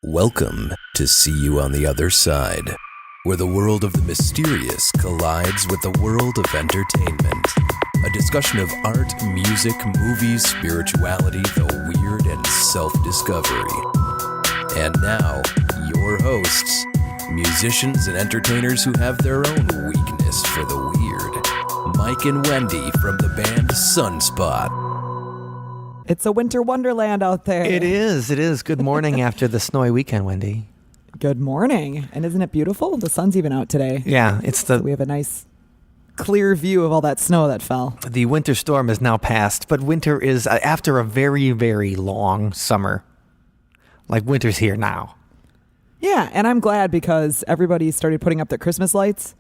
Welcome to See You on the Other Side, where the world of the mysterious collides with the world of entertainment. A discussion of art, music, movies, spirituality, the weird, and self-discovery. And now, your hosts, musicians and entertainers who have their own weakness for the weird, Mike and Wendy from the band Sunspot. It's a winter wonderland out there. It is. Good morning after the snowy weekend, Wendy. Good morning. And isn't it beautiful? The sun's even out today. Yeah, So we have a nice clear view of all that snow that fell. The winter storm is now past, but winter is after a very, very long summer. Like winter's here now. Yeah, and I'm glad because everybody started putting up their Christmas lights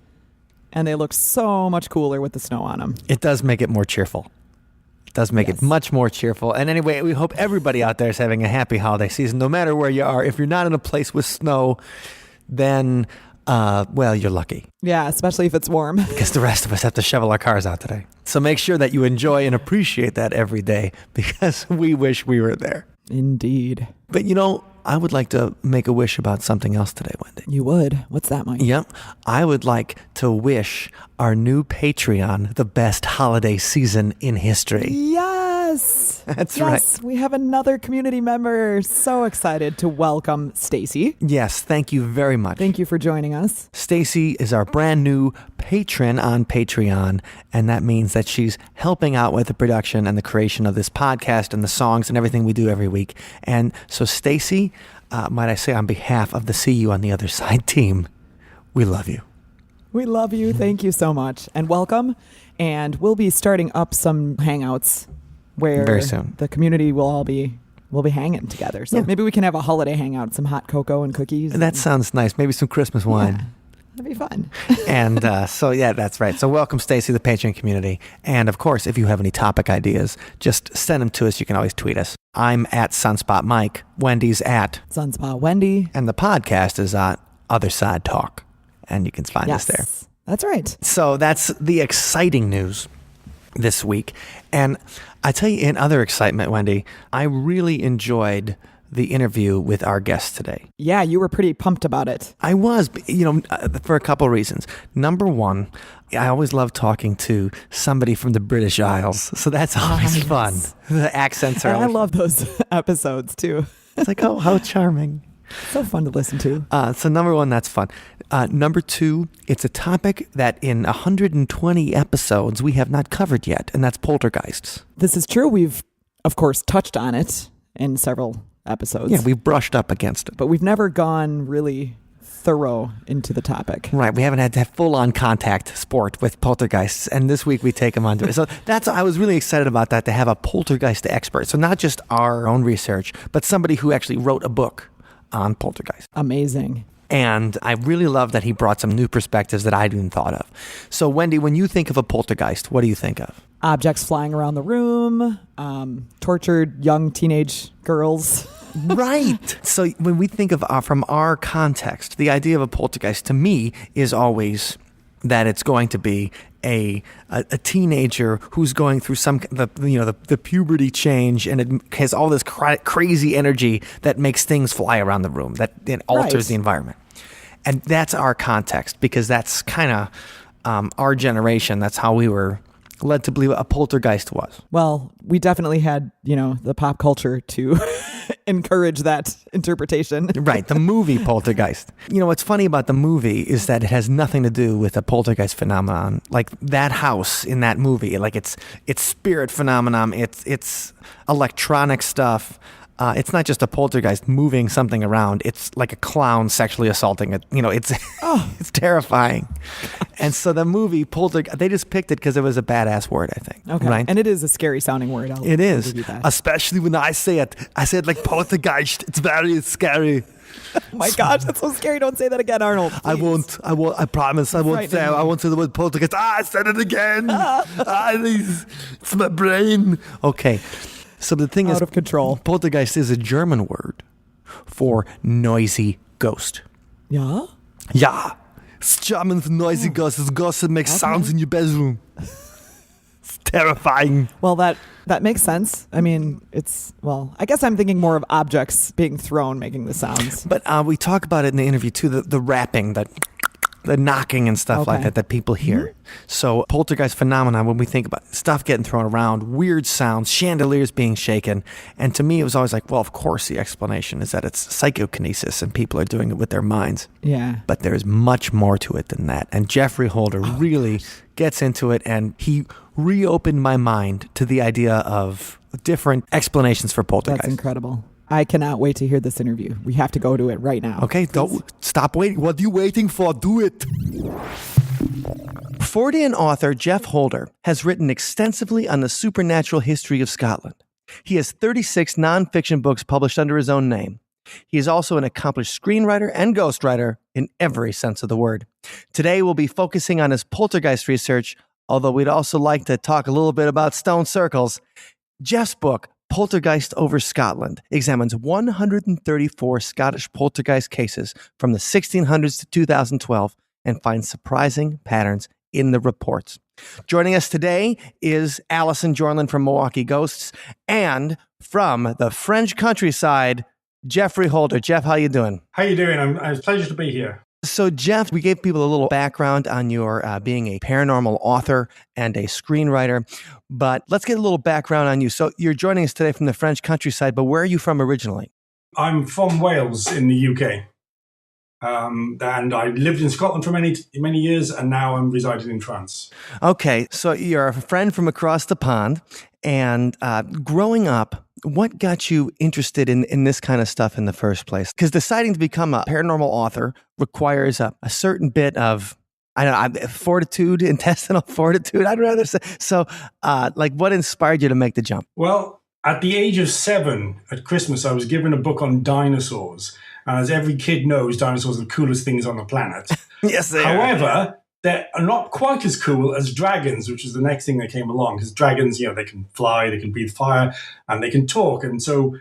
and they look so much cooler with the snow on them. It does make it more cheerful. It does make it much more cheerful. And anyway, we hope everybody out there is having a happy holiday season, no matter where you are. If you're not in a place with snow, then, well, you're lucky. Yeah, especially if it's warm. Because the rest of us have to shovel our cars out today. So make sure that you enjoy and appreciate that every day because we wish we were there. Indeed. But you know, I would like to make a wish about something else today, Wendy. You would? What's that, Mike? Yep. I would like to wish our new Patreon the best holiday season in history. Yes. That's yes, right. Yes, we have another community member. So excited to welcome Stacy. Yes, thank you very much. Thank you for joining us. Stacy is our brand new patron on Patreon, and that means that she's helping out with the production and the creation of this podcast and the songs and everything we do every week. And so Stacy, might I say on behalf of the See You on the Other Side team, we love you. We love you. Thank you so much. And welcome. And we'll be starting up some hangouts where very soon the community will all be hanging together. So maybe we can have a holiday hangout, some hot cocoa and cookies. That sounds nice. Maybe some Christmas wine. Yeah, that'd be fun. And so, yeah, that's right. So welcome, Stacy, the Patreon community. And of course, if you have any topic ideas, just send them to us. You can always tweet us. I'm at Sunspot Mike. Wendy's at Sunspot Wendy. And the podcast is at Other Side Talk. And you can find us there. That's right. So that's the exciting news this week. And I tell you, in other excitement, Wendy, I really enjoyed the interview with our guest today. Yeah, you were pretty pumped about it. I was, for a couple of reasons. Number one, I always love talking to somebody from the British Isles. So that's always fun. The accents are I always love those episodes too. It's like, oh, how charming. So fun to listen to. So number one, that's fun. Number two, it's a topic that in 120 episodes we have not covered yet, and that's poltergeists. This is true. We've, of course, touched on it in several episodes. Yeah, we've brushed up against it. But we've never gone really thorough into the topic. Right. We haven't had to have full-on contact sport with poltergeists, and this week we take them on to it. So I was really excited about that, to have a poltergeist expert. So not just our own research, but somebody who actually wrote a book on poltergeist. Amazing. And I really love that he brought some new perspectives that I hadn't thought of. So Wendy, when you think of a poltergeist, what do you think of? Objects flying around the room, tortured young teenage girls. Right. So when we think of from our context, the idea of a poltergeist to me is always that it's going to be a teenager who's going through the puberty change, and it has all this crazy energy that makes things fly around the room, that it alters the environment. And that's our context, because that's kind of our generation. That's how we were led to believe a poltergeist was. Well, we definitely had, the pop culture to encourage that interpretation. Right. The movie Poltergeist. What's funny about the movie is that it has nothing to do with a poltergeist phenomenon. Like that house in that movie, like it's spirit phenomenon. It's electronic stuff. It's not just a poltergeist moving something around. It's like a clown sexually assaulting it. It's terrifying. And so the movie Poltergeist, they just picked it because it was a badass word, I think. Okay. Right? And it is a scary sounding word. It is. I'll give you that. Especially when I say it. I say it like poltergeist. It's very scary. Oh my gosh, that's so scary. Don't say that again, Arnold. Please. I won't. I promise. I won't say. I won't say the word poltergeist. I said it again. It's my brain. Okay. So the thing is, out of control. Poltergeist is a German word for noisy ghost. Yeah? Yeah. It's German's noisy ghost. It's a ghost that makes sounds in your bedroom. It's terrifying. Well, that makes sense. I mean, I guess I'm thinking more of objects being thrown making the sounds. But we talk about it in the interview too, the rapping, the knocking and stuff like that people hear. Mm-hmm. So poltergeist phenomena, when we think about stuff getting thrown around, weird sounds, chandeliers being shaken. And to me, it was always like, well, of course, the explanation is that it's psychokinesis and people are doing it with their minds. Yeah. But there's much more to it than that. And Geoffrey Holder really gets into it, and he reopened my mind to the idea of different explanations for poltergeist. That's incredible. I cannot wait to hear this interview. We have to go to it right now. Okay, don't stop waiting. What are you waiting for? Do it. Fortean author Geoff Holder has written extensively on the supernatural history of Scotland. He has 36 nonfiction books published under his own name. He is also an accomplished screenwriter and ghostwriter in every sense of the word. Today, we'll be focusing on his poltergeist research, although we'd also like to talk a little bit about stone circles. Geoff's book, Poltergeist over Scotland, examines 134 Scottish poltergeist cases from the 1600s to 2012 and finds surprising patterns in the reports. Joining us today is Alison Jorlin from Milwaukee Ghosts, and from the French countryside, Geoffrey Holder. Geoff, how you doing? How you doing? It's a pleasure to be here. So, Geoff, we gave people a little background on your being a paranormal author and a screenwriter, but let's get a little background on you. So, you're joining us today from the French countryside, but where are you from originally? I'm from Wales in the UK, and I lived in Scotland for many years, and now I'm residing in France. Okay, so you're a friend from across the pond, and growing up, what got you interested in this kind of stuff in the first place? Because deciding to become a paranormal author requires a certain bit of, fortitude, intestinal fortitude, I'd rather say. So, what inspired you to make the jump? Well, at the age of 7 at Christmas, I was given a book on dinosaurs. And as every kid knows, dinosaurs are the coolest things on the planet. Yes, they are. However, they're not quite as cool as dragons, which is the next thing that came along. Because dragons, they can fly, they can breathe fire, and they can talk. And so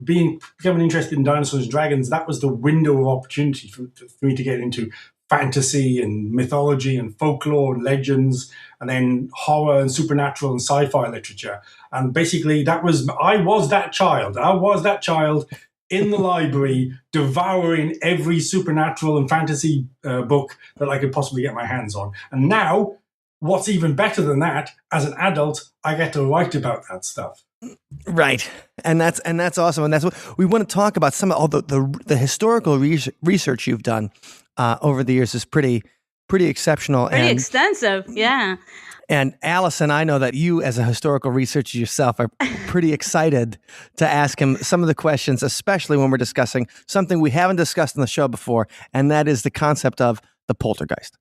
becoming interested in dinosaurs and dragons, that was the window of opportunity for me to get into fantasy and mythology and folklore and legends, and then horror and supernatural and sci-fi literature. And basically, I was that child. I was that child in the library, devouring every supernatural and fantasy book that I could possibly get my hands on. And now, what's even better than that, as an adult, I get to write about that stuff. Right, and that's awesome, and that's what we want to talk about. Some of all the historical research you've done over the years is pretty exceptional, pretty extensive, yeah. And Alison, I know that you, as a historical researcher yourself, are pretty excited to ask him some of the questions, especially when we're discussing something we haven't discussed on the show before, and that is the concept of the poltergeist.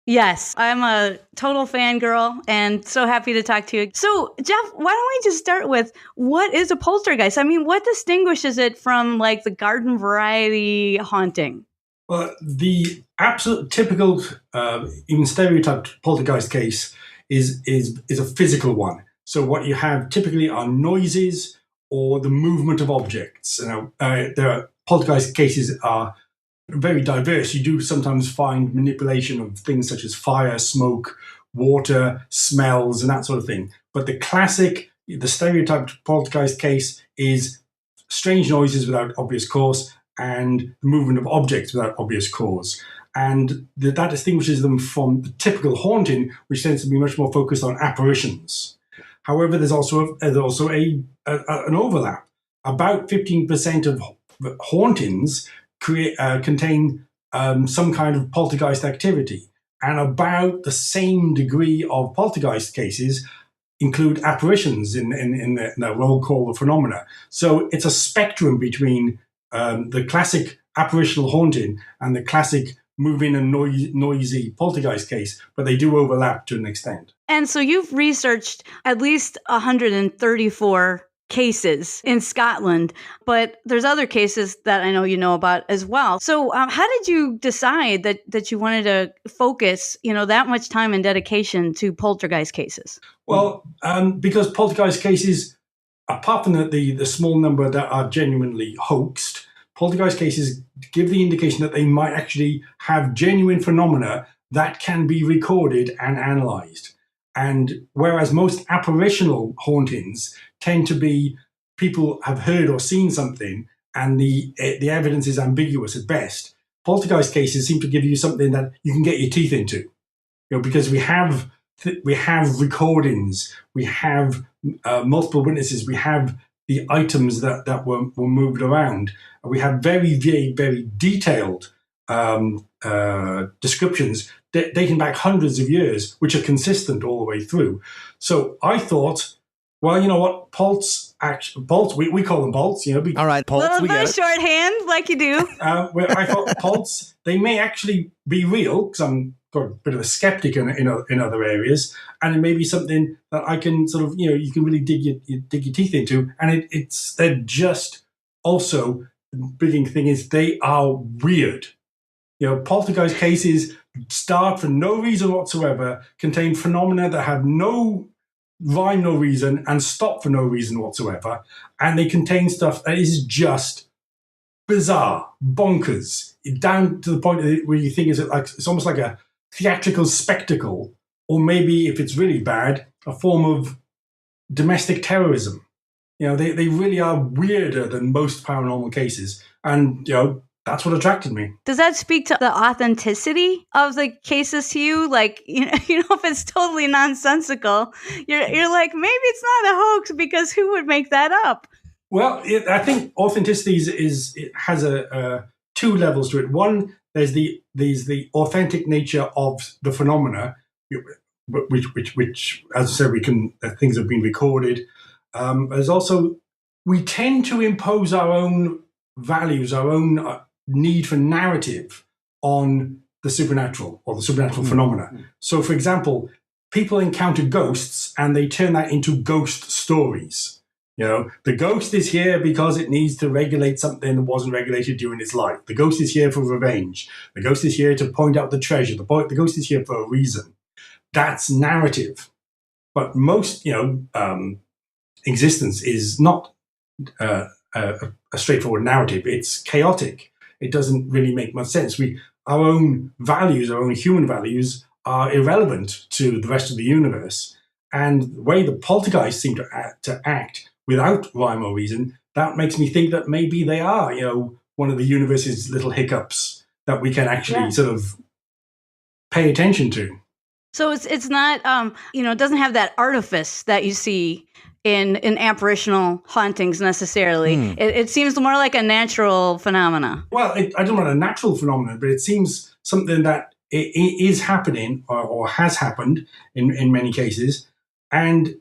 Yes, I'm a total fangirl and so happy to talk to you. So, Geoff, why don't we just start with what is a poltergeist? I mean, what distinguishes it from the garden variety haunting? Well, the absolute typical, even stereotyped poltergeist case is a physical one. So what you have typically are noises or the movement of objects. Poltergeist cases are very diverse. You do sometimes find manipulation of things such as fire, smoke, water, smells, and that sort of thing. But the stereotyped poltergeist case is strange noises without obvious cause and the movement of objects without obvious cause. And that distinguishes them from the typical haunting, which tends to be much more focused on apparitions. However, there's also an overlap. About 15% of hauntings contain some kind of poltergeist activity, and about the same degree of poltergeist cases include apparitions in the roll call of phenomena. So it's a spectrum between the classic apparitional haunting and the classic moving and noisy poltergeist case, but they do overlap to an extent. And so you've researched at least 134 cases in Scotland, but there's other cases that I know you know about as well. So how did you decide that you wanted to focus, that much time and dedication to poltergeist cases? Well, because poltergeist cases, apart from the small number that are genuinely hoaxed, poltergeist cases give the indication that they might actually have genuine phenomena that can be recorded and analyzed. And whereas most apparitional hauntings tend to be people have heard or seen something and the evidence is ambiguous at best, poltergeist cases seem to give you something that you can get your teeth into, because we have recordings, we have multiple witnesses, we have the items that were moved around, and we have very, very, very detailed descriptions dating back hundreds of years, which are consistent all the way through. So I thought, well, you know what, bolts, we call them bolts, All right, bolts, little we bit get of it. shorthand, like you do. Where I thought bolts, they may actually be real, because I'm got a bit of a skeptic in other areas, and it may be something that I can sort of, you can really dig your teeth into, and they're just also, the big thing is they are weird. Poltergeist cases start for no reason whatsoever, contain phenomena that have no rhyme, no reason, and stop for no reason whatsoever. And they contain stuff that is just bizarre, bonkers, down to the point where you think it's almost like a theatrical spectacle, or maybe, if it's really bad, a form of domestic terrorism. They really are weirder than most paranormal cases. And, that's what attracted me. Does that speak to the authenticity of the cases to you? Like, if it's totally nonsensical, you're like, maybe it's not a hoax, because who would make that up? Well, I think authenticity it has two levels to it. One, there's the authentic nature of the phenomena, which as I said, things have been recorded. There's also, we tend to impose our own values, our own need for narrative on the supernatural or the supernatural phenomena. So, for example, people encounter ghosts and they turn that into ghost stories. The ghost is here because it needs to regulate something that wasn't regulated during its life. The ghost is here for revenge. The ghost is here to point out the treasure. The ghost is here for a reason. That's narrative. But most, existence is not a straightforward narrative. It's chaotic. It doesn't really make much sense. Our own values, our own human values, are irrelevant to the rest of the universe. And the way the poltergeists seem to act without rhyme or reason, that makes me think that maybe they are, one of the universe's little hiccups that we can actually sort of pay attention to. So it's not, it doesn't have that artifice that you see in apparitional hauntings necessarily. It seems more like a natural phenomena. Well, I don't know a natural phenomenon, but it seems something that is happening or has happened in many cases, and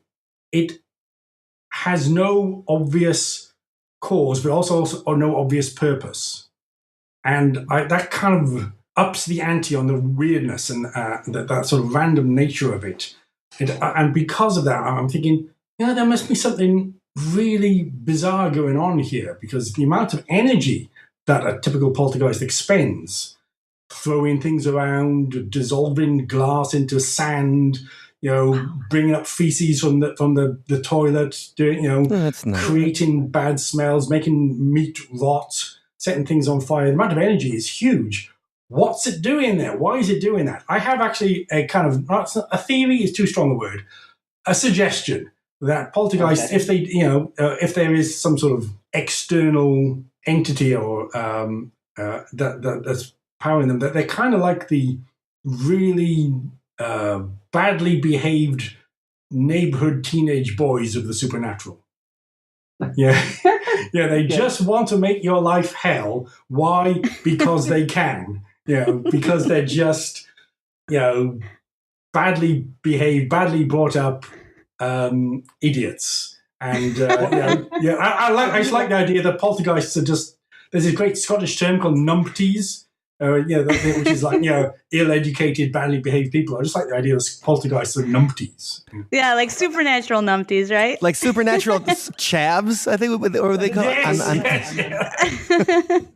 it has no obvious cause, but also no obvious purpose. And that kind of ups the ante on the weirdness and that sort of random nature of it. And because of that, I'm thinking, there must be something really bizarre going on here, because the amount of energy that a typical poltergeist expends, throwing things around, dissolving glass into sand, bringing up feces from the toilet, doing, That's nice. Creating bad smells, making meat rot, setting things on fire. The amount of energy is huge. What's it doing there? Why is it doing that? I have actually a kind of, a theory is too strong a word, a suggestion that poltergeists, if they, if there is some sort of external entity or that's powering them, that they're kind of like the really badly behaved neighborhood teenage boys of the supernatural. Yeah, they just want to make your life hell. Why? Because they can. Because they're just, badly behaved, badly brought up idiots. And I just like the idea that poltergeists are just. There's a great Scottish term called numpties, which is like ill-educated, badly behaved people. I just like the idea of poltergeists are numpties. Yeah, like supernatural numpties, right? Like supernatural chavs, I think, or they call Yes. it.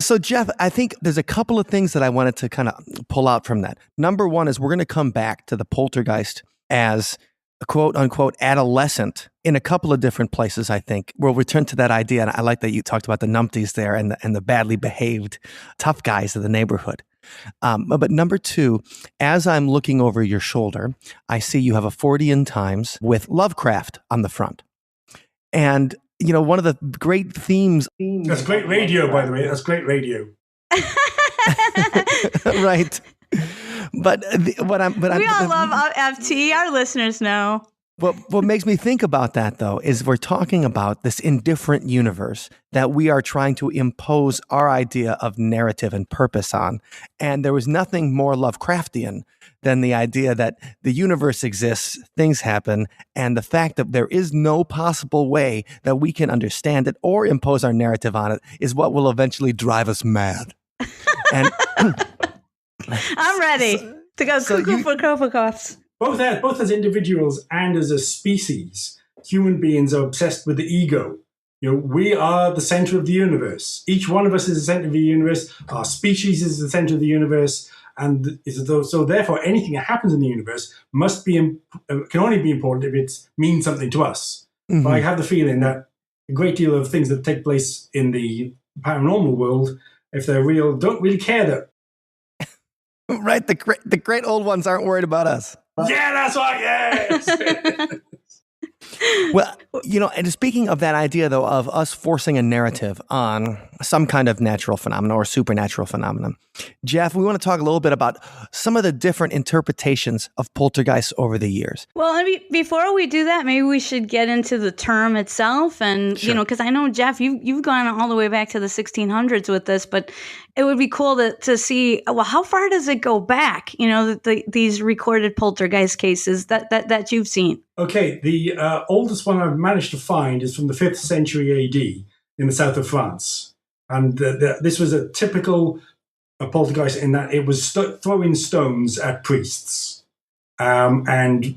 So, Geoff, I think there's a couple of things that I wanted to kind of pull out from that. Number one is we're going to come back to the poltergeist as a quote-unquote adolescent in a couple of different places, I think. We'll return to that idea, and I like that you talked about the numpties there and the badly behaved tough guys of the neighborhood. But number two, as I'm looking over your shoulder, I see you have a 40 Times with Lovecraft on the front. And, one of the great themes. That's great radio, by the way. That's great radio. Right. But we all love FT. Our listeners know. What makes me think about that, though, is we're talking about this indifferent universe that we are trying to impose our idea of narrative and purpose on. And there was nothing more Lovecraftian than the idea that the universe exists, things happen, and the fact that there is no possible way that we can understand it or impose our narrative on it is what will eventually drive us mad. And I'm ready to go cuckoo for Cocoa Puffs. Both as individuals and as a species, human beings are obsessed with the ego. We are the center of the universe. Each one of us is the center of the universe. Our species is the center of the universe. And so therefore, anything that happens in the universe can only be important if it means something to us. Mm-hmm. But I have the feeling that a great deal of things that take place in the paranormal world, if they're real, don't really care that. Right, the great old ones aren't worried about us. Yeah, that's right, yes! Well, and speaking of that idea, though, of us forcing a narrative on some kind of natural phenomenon or supernatural phenomenon, Geoff, we want to talk a little bit about some of the different interpretations of poltergeists over the years. Well, before we do that, maybe we should get into the term itself. And, sure. Because I know, Geoff, you've gone all the way back to the 1600s with this, but it would be cool to see, well, how far does it go back, these recorded poltergeist cases that you've seen? Okay, the oldest one I've managed to find is from the 5th century AD in the south of France. And this was a typical poltergeist in that it was throwing stones at priests and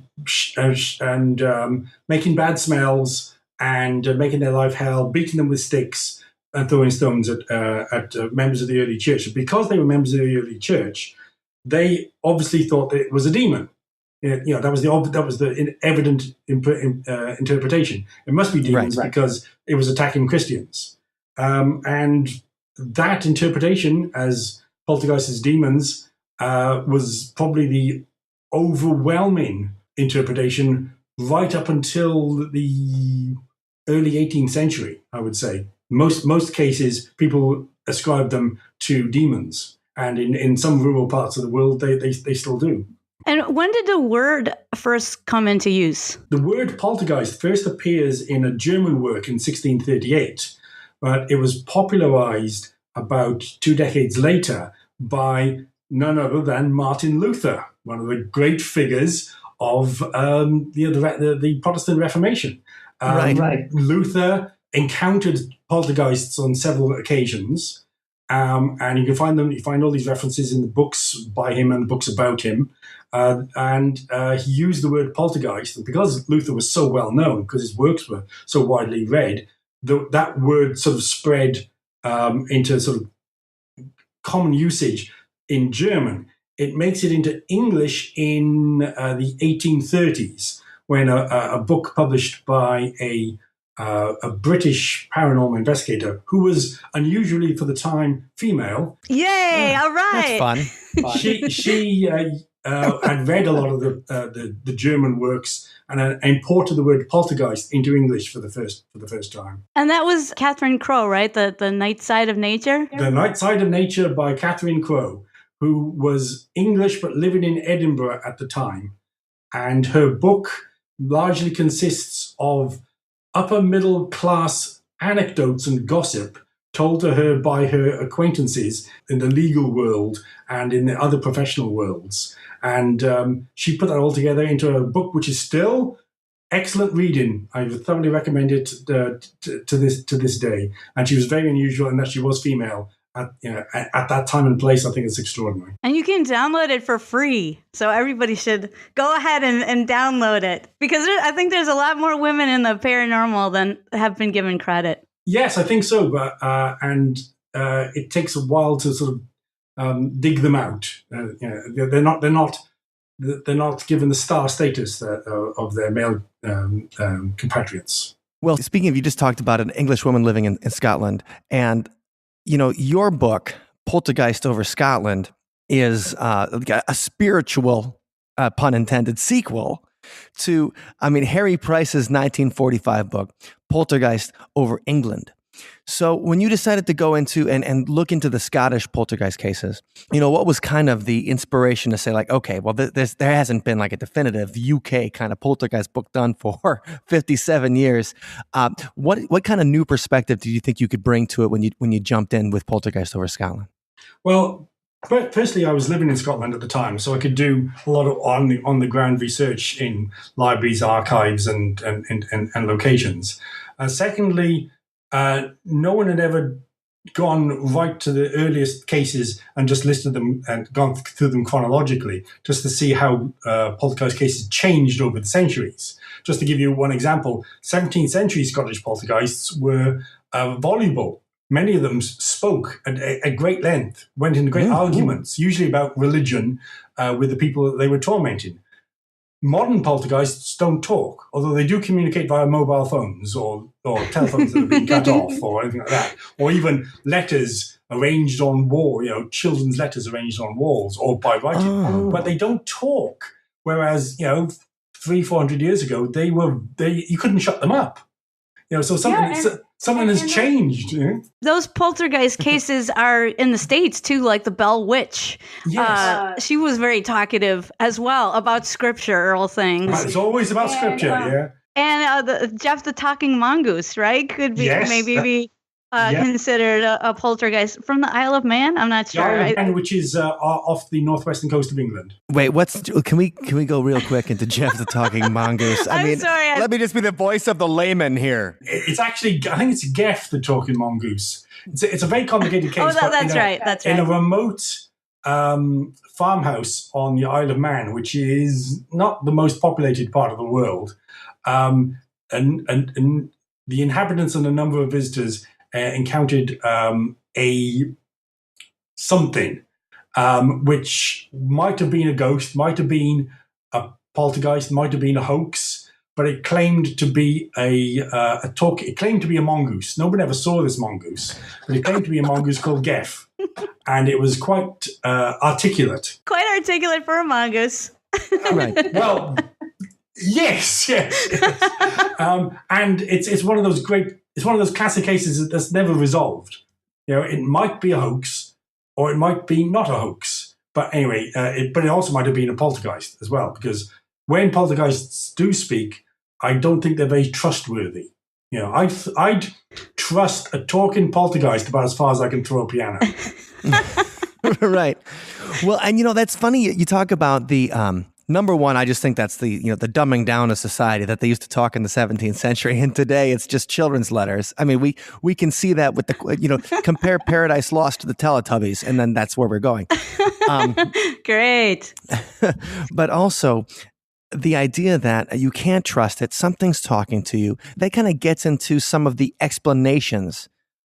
making bad smells and making their life hell, beating them with sticks and throwing stones at members of the early church. Because they were members of the early church, they obviously thought that it was a demon. That was the evident interpretation. It must be demons, right. Because it was attacking Christians. And that interpretation as poltergeists as demons was probably the overwhelming interpretation right up until the early 18th century, I would say. Most cases, people ascribe them to demons. And in some rural parts of the world, they still do. And when did the word first come into use? The word poltergeist first appears in a German work in 1638, but it was popularized about 2 decades later by none other than Martin Luther, one of the great figures of the Protestant Reformation. Right. Luther encountered poltergeists on several occasions, and you find all these references in the books by him and the books about him. And he used the word poltergeist. And because Luther was so well known, because his works were so widely read, that word sort of spread into sort of common usage in German. It makes it into English in the 1830s, when a book published by a British paranormal investigator who was unusually for the time female. Yay! All right, that's fun. She had read a lot of the German works and imported the word poltergeist into English for the first time. And that was Catherine Crowe, right? The Night Side of Nature? The Night Side of Nature by Catherine Crowe, who was English but living in Edinburgh at the time. And her book largely consists of upper middle class anecdotes and gossip told to her by her acquaintances in the legal world and in the other professional worlds. And she put that all together into a book which is still excellent reading. I would thoroughly recommend it to this day. And she was very unusual in that she was female. At that time and place. I think it's extraordinary. And you can download it for free. So everybody should go ahead and download it. Because I think there's a lot more women in the paranormal than have been given credit. Yes, I think so. But it takes a while to sort of dig them out. They're not given the star status of their male compatriots. Well, speaking of, you just talked about an English woman living in Scotland, and your book, Poltergeist over Scotland, is a spiritual, pun intended, sequel to, Harry Price's 1945 book, Poltergeist over England. So when you decided to go into and look into the Scottish poltergeist cases, what was kind of the inspiration to say, like, okay, well, there hasn't been like a definitive UK kind of poltergeist book done for 57 years. What kind of new perspective do you think you could bring to it when you jumped in with Poltergeist over Scotland? Well, firstly, I was living in Scotland at the time, so I could do a lot of on the ground research in libraries, archives, and locations. Secondly, no one had ever gone right to the earliest cases and just listed them and gone through them chronologically, just to see how poltergeist cases changed over the centuries. Just to give you one example, 17th century Scottish poltergeists were voluble. Many of them spoke at great length, went into great arguments, usually about religion, with the people that they were tormenting. Modern poltergeists don't talk, although they do communicate via mobile phones or telephones that have been cut off or anything like that, or even letters arranged on wall, children's letters arranged on walls or by writing, but they don't talk. Whereas, 300-400 years ago, you couldn't shut them up. So something has changed. Those poltergeist cases are in the States too, like the Bell Witch. Yes. She was very talkative as well about scriptural things. It's always about scripture, yeah. And Geoff the Talking Mongoose, right? Could be maybe be considered a poltergeist from the Isle of Man. I'm not sure. The Isle of Man, which is off the northwestern coast of England. Wait, can we go real quick into Geoff the Talking Mongoose? I'm sorry. Let me just be the voice of the layman here. It's actually, I think it's Geoff the Talking Mongoose. It's a very complicated case. That's right. In a remote farmhouse on the Isle of Man, which is not the most populated part of the world, and the inhabitants and a number of visitors encountered something which might have been a ghost, might have been a poltergeist, might have been a hoax, but it claimed to be it claimed to be a mongoose. Nobody ever saw this mongoose, but it claimed to be a mongoose called Geoff, and it was quite articulate. Quite articulate for a mongoose. Right. Well, yes. And it's one of those classic cases that's never resolved. It might be a hoax, or it might be not a hoax. But anyway, but it also might have been a poltergeist as well, because when poltergeists do speak, I don't think they're very trustworthy. I'd trust a talking poltergeist about as far as I can throw a piano. Right. Well, and that's funny. You talk about the number one. I just think that's the dumbing down of society, that they used to talk in the 17th century, and today it's just children's letters. We can see that with the compare Paradise Lost to the Teletubbies, and then that's where we're going. Great. But also, the idea that you can't trust it, something's talking to you, that kind of gets into some of the explanations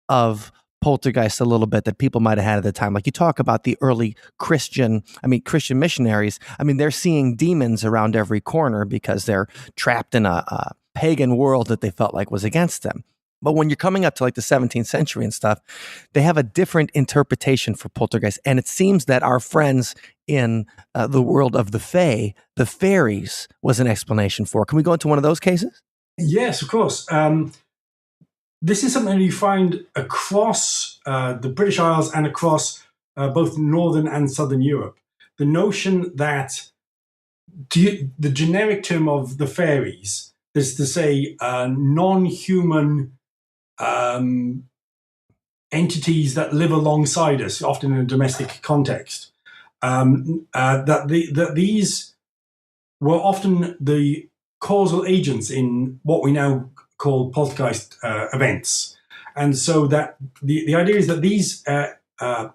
of poltergeist a little bit that people might have had at the time. Like you talk about the early Christian missionaries. They're seeing demons around every corner because they're trapped in a pagan world that they felt like was against them. But when you're coming up to like the 17th century and stuff, they have a different interpretation for poltergeist. And it seems that our friends in the world of the Fae, the fairies, was an explanation for. Can we go into one of those cases? Yes, of course. This is something you find across the British Isles and across both Northern and Southern Europe. The notion that the generic term of the fairies is to say non-human entities that live alongside us, often in a domestic context. That these were often the causal agents in what we now call poltergeist events. And so that the idea is that these, let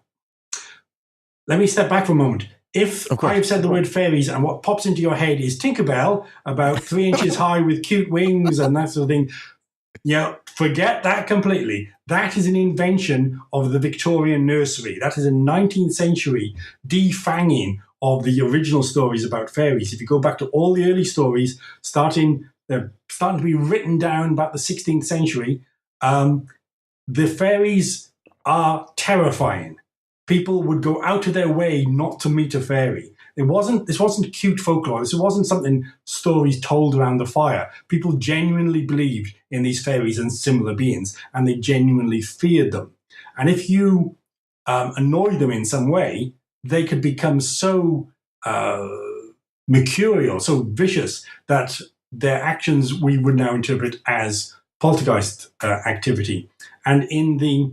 me step back for a moment. If I have said the word fairies and what pops into your head is Tinkerbell, about 3 inches high with cute wings and that sort of thing, forget that completely. That is an invention of the Victorian nursery. That is a 19th century defanging of the original stories about fairies. If you go back to all the early stories, they're starting to be written down about the 16th century, the fairies are terrifying people would go out of their way not to meet a fairy. This wasn't cute folklore. This wasn't something stories told around the fire. People genuinely believed in these fairies and similar beings, and they genuinely feared them. And if you annoy them in some way, they could become so mercurial, so vicious, that their actions we would now interpret as poltergeist activity. And in the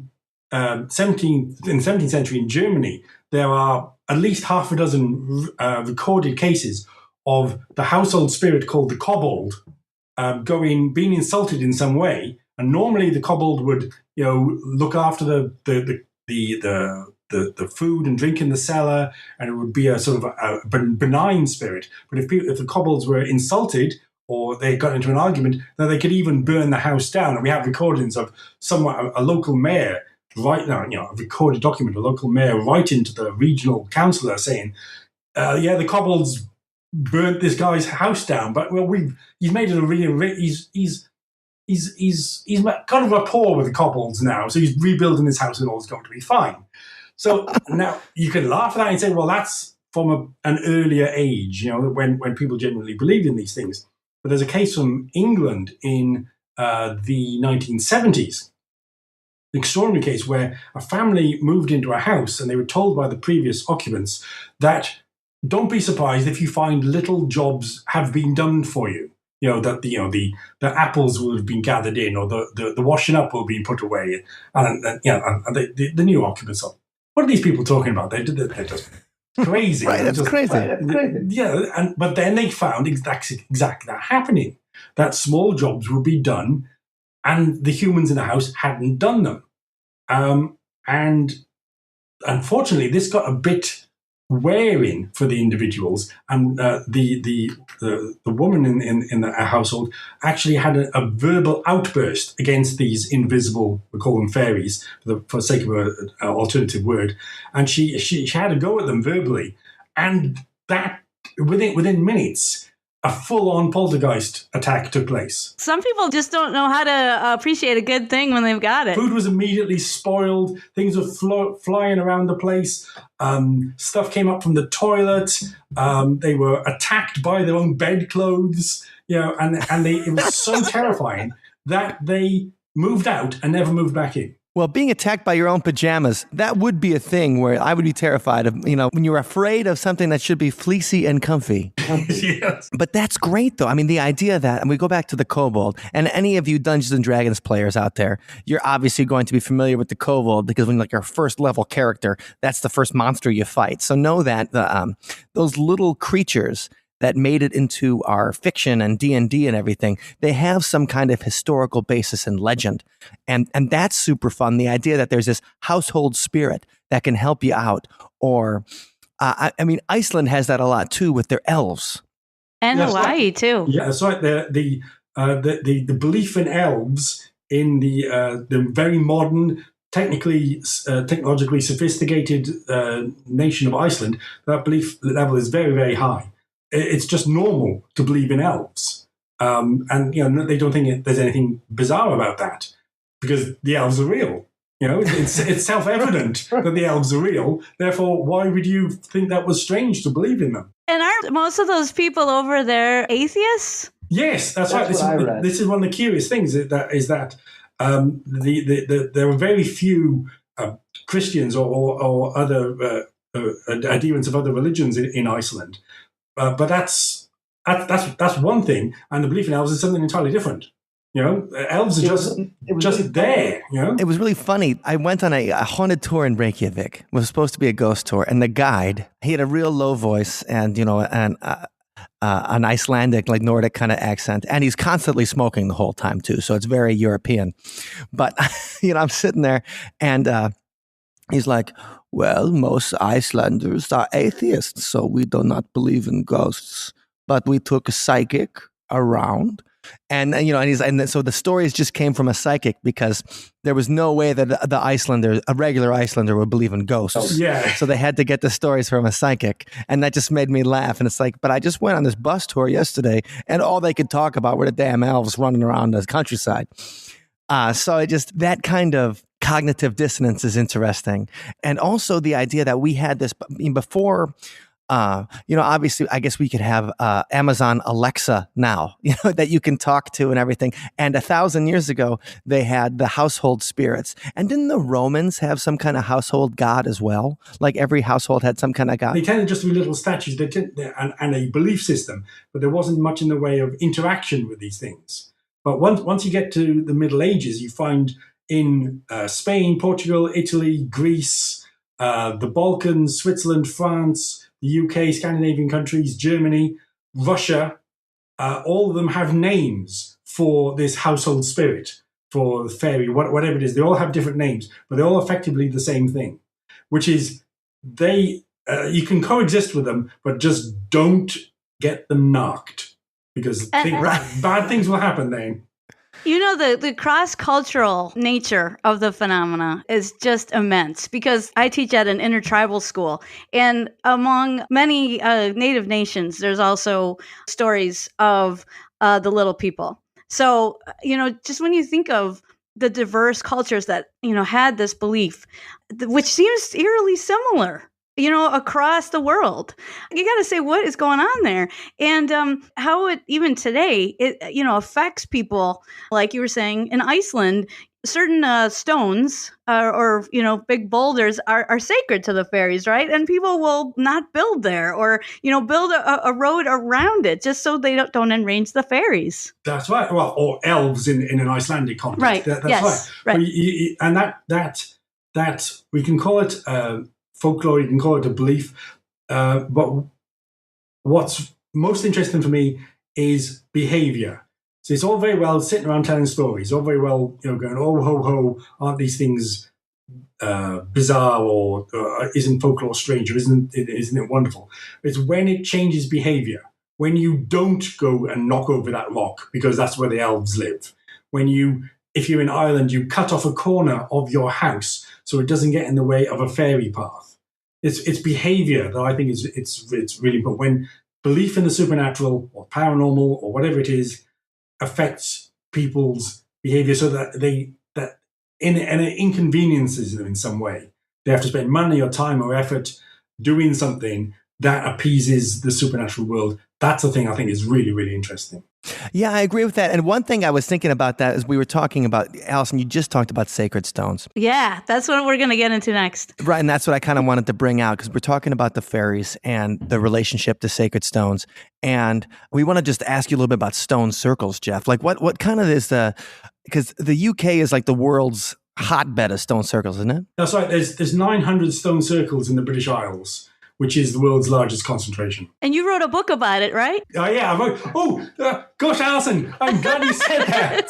17th century in Germany, there are at least half a dozen recorded cases of the household spirit called the kobold being insulted in some way. And normally the kobold would, look after the food and drink in the cellar, and it would be a sort of a benign spirit. But if the kobolds were insulted or they got into an argument, then they could even burn the house down. And we have recordings of a local mayor right now, a recorded document, a local mayor writing to the regional councillor saying, the kobolds burnt this guy's house down, but he's made it a really, he's got a rapport with the kobolds now, so he's rebuilding his house and all's going to be fine. So now you can laugh at that and say, well, that's from an earlier age, when people genuinely believed in these things. But there's a case from England in the 1970s, an extraordinary case where a family moved into a house and they were told by the previous occupants that don't be surprised if you find little jobs have been done for you. That the apples will have been gathered in, or the washing up will be put away, and the new occupants are, what are these people talking about? They're just crazy. Right, that's crazy. Yeah, but then they found exactly that happening. That small jobs would be done, and the humans in the house hadn't done them. And unfortunately, this got a bit wearing for the individuals, and the woman in the household actually had a verbal outburst against these invisible, we call them fairies for the sake of an alternative word, and she had a go at them verbally, and that within minutes a full-on poltergeist attack took place. Some people just don't know how to appreciate a good thing when they've got it. Food was immediately spoiled. Things were flying around the place. Stuff came up from the toilet. They were attacked by their own bedclothes. It was so terrifying that they moved out and never moved back in. Well, being attacked by your own pajamas, that would be a thing where I would be terrified of, when you're afraid of something that should be fleecy and comfy. Yes. But that's great, though. I mean, the idea that, and we go back to the kobold, and any of you Dungeons and Dragons players out there, you're obviously going to be familiar with the kobold, because when your first level character, that's the first monster you fight. So know that those little creatures that made it into our fiction and D&D and everything, they have some kind of historical basis in legend. And that's super fun. The idea that there's this household spirit that can help you out. Or, Iceland has that a lot too with their elves. And Hawaii too. Yeah, that's right. The belief in elves in the very modern, technologically sophisticated nation of Iceland, that belief level is very, very high. It's just normal to believe in elves. And they don't think there's anything bizarre about that, because the elves are real. It's self-evident that the elves are real. Therefore, why would you think that was strange to believe in them? And aren't most of those people over there atheists? Yes, that's right. This is one of the curious things that there are very few Christians or other adherents of other religions in Iceland. But that's one thing, and the belief in elves is something entirely different. Elves are just there. It was really funny. I went on a haunted tour in Reykjavik. It was supposed to be a ghost tour, and the guide, he had a real low voice and an Icelandic, like Nordic kind of accent, and he's constantly smoking the whole time too. So it's very European. But I'm sitting there, and he's like, well, most Icelanders are atheists, so we do not believe in ghosts. But we took a psychic around, and so the stories just came from a psychic, because there was no way that a regular Icelander would believe in ghosts. Oh, yeah. So they had to get the stories from a psychic, and that just made me laugh. And it's like, but I just went on this bus tour yesterday, and all they could talk about were the damn elves running around the countryside. So it just, that kind of cognitive dissonance is interesting. And also the idea that we had this before. Obviously, I guess we could have Amazon Alexa now, that you can talk to and everything. And 1,000 years ago, they had the household spirits. And didn't the Romans have some kind of household god as well? Like every household had some kind of god? They tended just to be little statues and a belief system, but there wasn't much in the way of interaction with these things. But once you get to the Middle Ages, you find in Spain, Portugal, Italy, Greece, the Balkans, Switzerland, France, the UK, Scandinavian countries, Germany, Russia, all of them have names for this household spirit, for the fairy, whatever it is. They all have different names, but they're all effectively the same thing, which is you can coexist with them, but just don't get them knocked, because bad things will happen then. The cross-cultural nature of the phenomena is just immense, because I teach at an intertribal school, and among many native nations, there's also stories of the little people. So, just when you think of the diverse cultures that, had this belief, which seems eerily similar, across the world, you got to say, what is going on there? And how it, even today, it, affects people. Like you were saying, in Iceland, certain stones or big boulders are sacred to the fairies, right? And people will not build there, or, build a road around it just so they don't enrage the fairies. That's right. Well, or elves in an Icelandic context. Right. That's yes. Right. Right. And that we can call it folklore, you can call it a belief, but what's most interesting for me is behavior. So it's all very well sitting around telling stories, all very well going, oh ho ho, aren't these things bizarre, or isn't folklore strange, or isn't it wonderful? It's when it changes behavior, when you don't go and knock over that rock because that's where the elves live, if you're in Ireland, you cut off a corner of your house so it doesn't get in the way of a fairy path. It's behavior that I think it's really important. When belief in the supernatural or paranormal or whatever it is affects people's behavior, so that it inconveniences them in some way. They have to spend money or time or effort doing something that appeases the supernatural world. That's the thing I think is really, really interesting. Yeah, I agree with that. And one thing I was thinking about that as we were talking about, Allison, you just talked about sacred stones. Yeah, that's what we're going to get into next. Right, and that's what I kind of wanted to bring out, because we're talking about the fairies and the relationship to sacred stones. And we want to just ask you a little bit about stone circles, Geoff. Like what kind of is because the UK is like the world's hotbed of stone circles, isn't it? That's right. There's 900 stone circles in the British Isles, which is the world's largest concentration. And you wrote a book about it, right? Oh, yeah. I wrote, gosh, Alison, I'm glad you said that.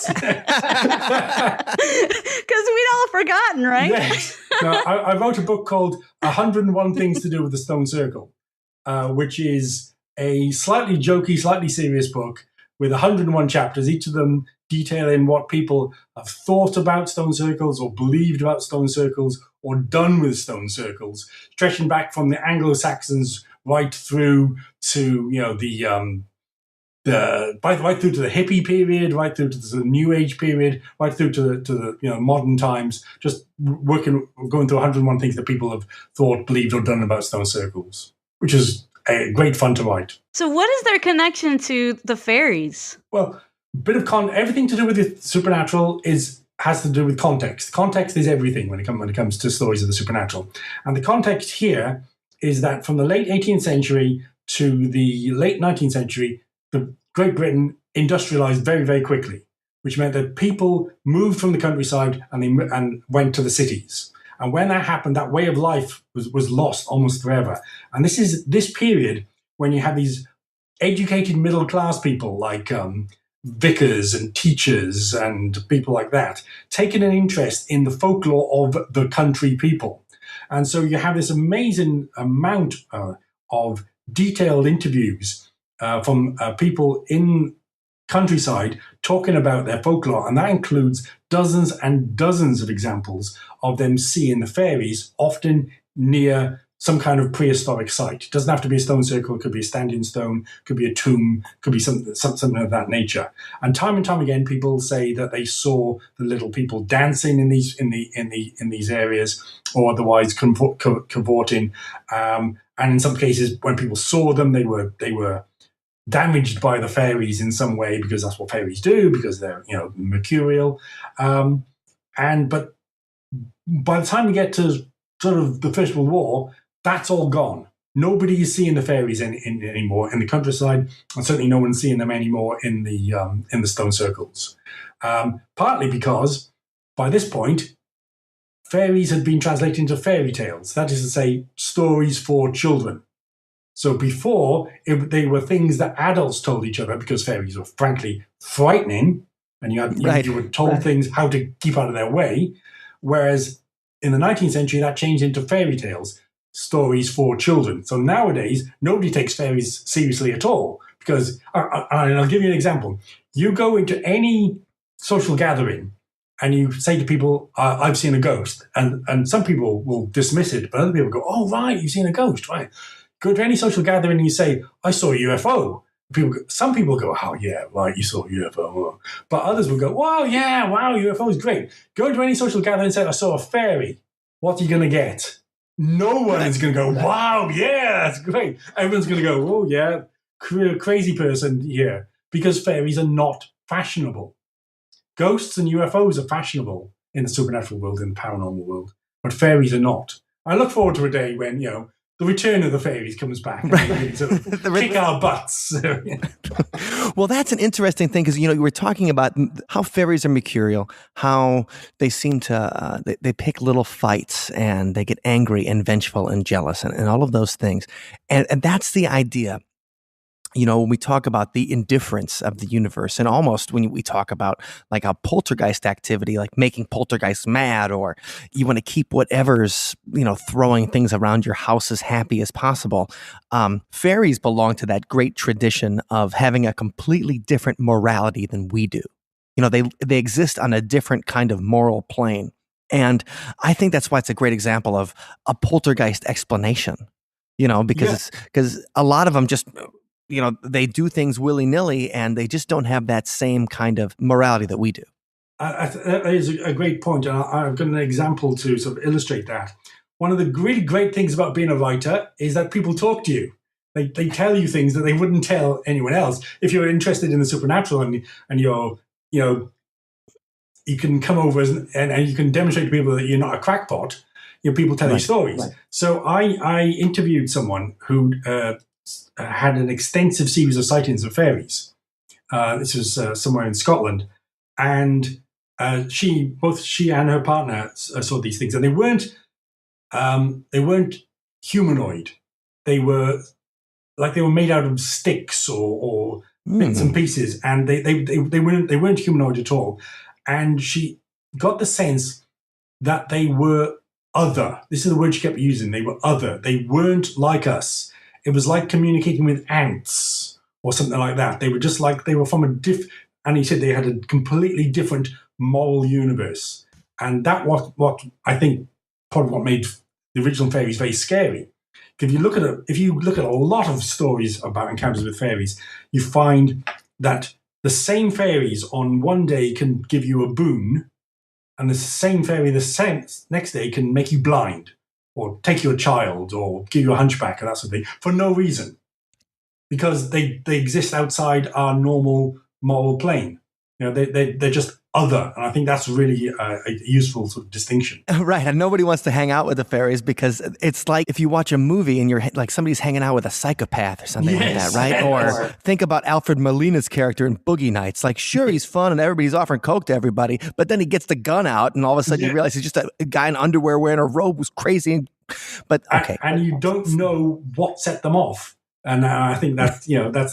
Because we'd all forgotten, right? Yes. No, I wrote a book called 101 Things to Do with the Stone Circle, which is a slightly jokey, slightly serious book with 101 chapters, each of them detailing what people have thought about stone circles or believed about stone circles or done with stone circles, stretching back from the Anglo-Saxons right through to right through to the hippie period, right through to the New Age period, right through to the modern times. Just going through 101 things that people have thought, believed, or done about stone circles, which is great fun to write. So, what is their connection to the fairies? Well, everything to do with the supernatural has to do with context. Context is everything when it comes to stories of the supernatural. And the context here is that from the late 18th century to the late 19th century, Great Britain industrialized very, very quickly, which meant that people moved from the countryside and went to the cities. And when that happened, that way of life was lost almost forever. And this is this period when you have these educated middle-class people like vicars and teachers and people like that, taking an interest in the folklore of the country people. And so you have this amazing amount of detailed interviews from people in countryside talking about their folklore. And that includes dozens and dozens of examples of them seeing the fairies, often near some kind of prehistoric site. It doesn't have to be a stone circle. It could be a standing stone. Could be a tomb. Could be something of that nature. And time again, people say that they saw the little people dancing in these areas, or otherwise cavorting. And in some cases, when people saw them, they were damaged by the fairies in some way, because that's what fairies do, because they're mercurial. But by the time we get to sort of the First World War, that's all gone. Nobody is seeing the fairies anymore in the countryside, and certainly no one's seeing them anymore in the stone circles. Partly because by this point, fairies had been translated into fairy tales. That is to say, stories for children. So before, they were things that adults told each other, because fairies were frankly frightening, and you were told things how to keep out of their way. Whereas in the 19th century, that changed into fairy tales, stories for children. So nowadays, nobody takes fairies seriously at all, because, I'll give you an example. You go into any social gathering and you say to people, I've seen a ghost. And some people will dismiss it, but other people go, oh, right, you've seen a ghost, right? Go to any social gathering and you say, I saw a UFO. Some people go, oh, yeah, right, you saw a UFO. But others will go, wow, UFO is great. Go to any social gathering and say, I saw a fairy. What are you going to get? No one is going to go, wow, yeah, that's great. Everyone's going to go, oh, yeah, crazy person here. Because fairies are not fashionable. Ghosts and UFOs are fashionable in the supernatural world, in the paranormal world. But fairies are not. I look forward to a day when, the return of the fairies comes back and they really sort of kick our butts. Well, that's an interesting thing, because, you were talking about how fairies are mercurial, how they seem to, they pick little fights, and they get angry and vengeful and jealous, and all of those things. And that's the idea. When we talk about the indifference of the universe, and almost when we talk about like a poltergeist activity, like making poltergeists mad, or you want to keep whatever's, throwing things around your house as happy as possible. Fairies belong to that great tradition of having a completely different morality than we do. They exist on a different kind of moral plane. And I think that's why it's a great example of a poltergeist explanation, because a lot of them just, they do things willy-nilly, and they just don't have that same kind of morality that we do. That is a great point, and I've got an example to sort of illustrate that. One of the really great things about being a writer is that people talk to you. They tell you things that they wouldn't tell anyone else. If you're interested in the supernatural and you're, you can come over and you can demonstrate to people that you're not a crackpot, people tell you stories. Right. So I interviewed someone who had an extensive series of sightings of fairies. This was somewhere in Scotland, and both she and her partner saw these things, and they weren't humanoid. They were made out of sticks or bits and pieces, and they weren't humanoid at all. And she got the sense that they were other. This is the word she kept using. They were other. They weren't like us. It was like communicating with ants or something like that. They were just like, they were from and he said they had a completely different moral universe. And that was what I think probably what made the original fairies very scary. If you look at a lot of stories about encounters with fairies, you find that the same fairies on one day can give you a boon, and the same fairy the next day can make you blind, or take your child, or give you a hunchback, and that sort of thing, for no reason. Because they exist outside our normal moral plane. They're just other. And I think that's really a useful sort of distinction. Right. And nobody wants to hang out with the fairies, because it's like if you watch a movie and you're like somebody's hanging out with a psychopath or something like that, right? Or think about Alfred Molina's character in Boogie Nights. Like, sure, he's fun and everybody's offering coke to everybody, but then he gets the gun out and all of a sudden you realize he's just a guy in underwear wearing a robe who's crazy. But okay. And you don't know what set them off. And I think that,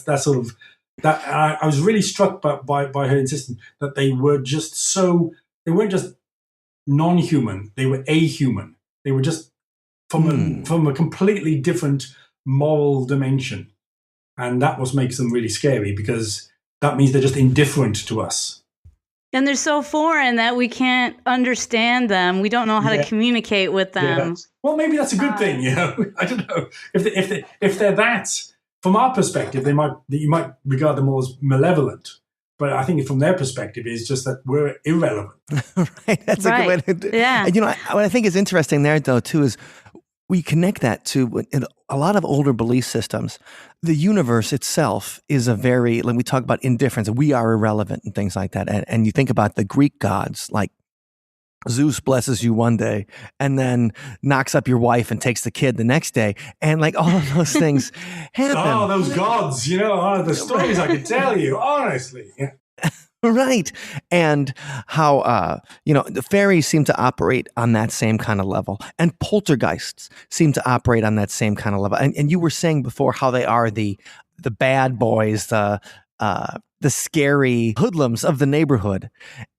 that's sort of, that I was really struck by her insistence that they weren't just non-human, they were ahuman. They were just from a completely different moral dimension. And that what makes them really scary, because that means they're just indifferent to us. And they're so foreign that we can't understand them. We don't know how to communicate with them. Yeah. Well, maybe that's a good thing, you know. I don't know if they're that. From our perspective, you might regard them as malevolent. But I think from their perspective, it's just that we're irrelevant. Right. That's a good way to do it. Yeah. And, what I think is interesting there, though, too, is we connect that to in a lot of older belief systems. The universe itself is when we talk about indifference, we are irrelevant and things like that. And you think about the Greek gods, like Zeus blesses you one day and then knocks up your wife and takes the kid the next day. And like all of those things happen. Oh, those gods, the stories I could tell you, honestly. Yeah. Right. And how, the fairies seem to operate on that same kind of level. And poltergeists seem to operate on that same kind of level. And you were saying before how they are the bad boys, the scary hoodlums of the neighborhood.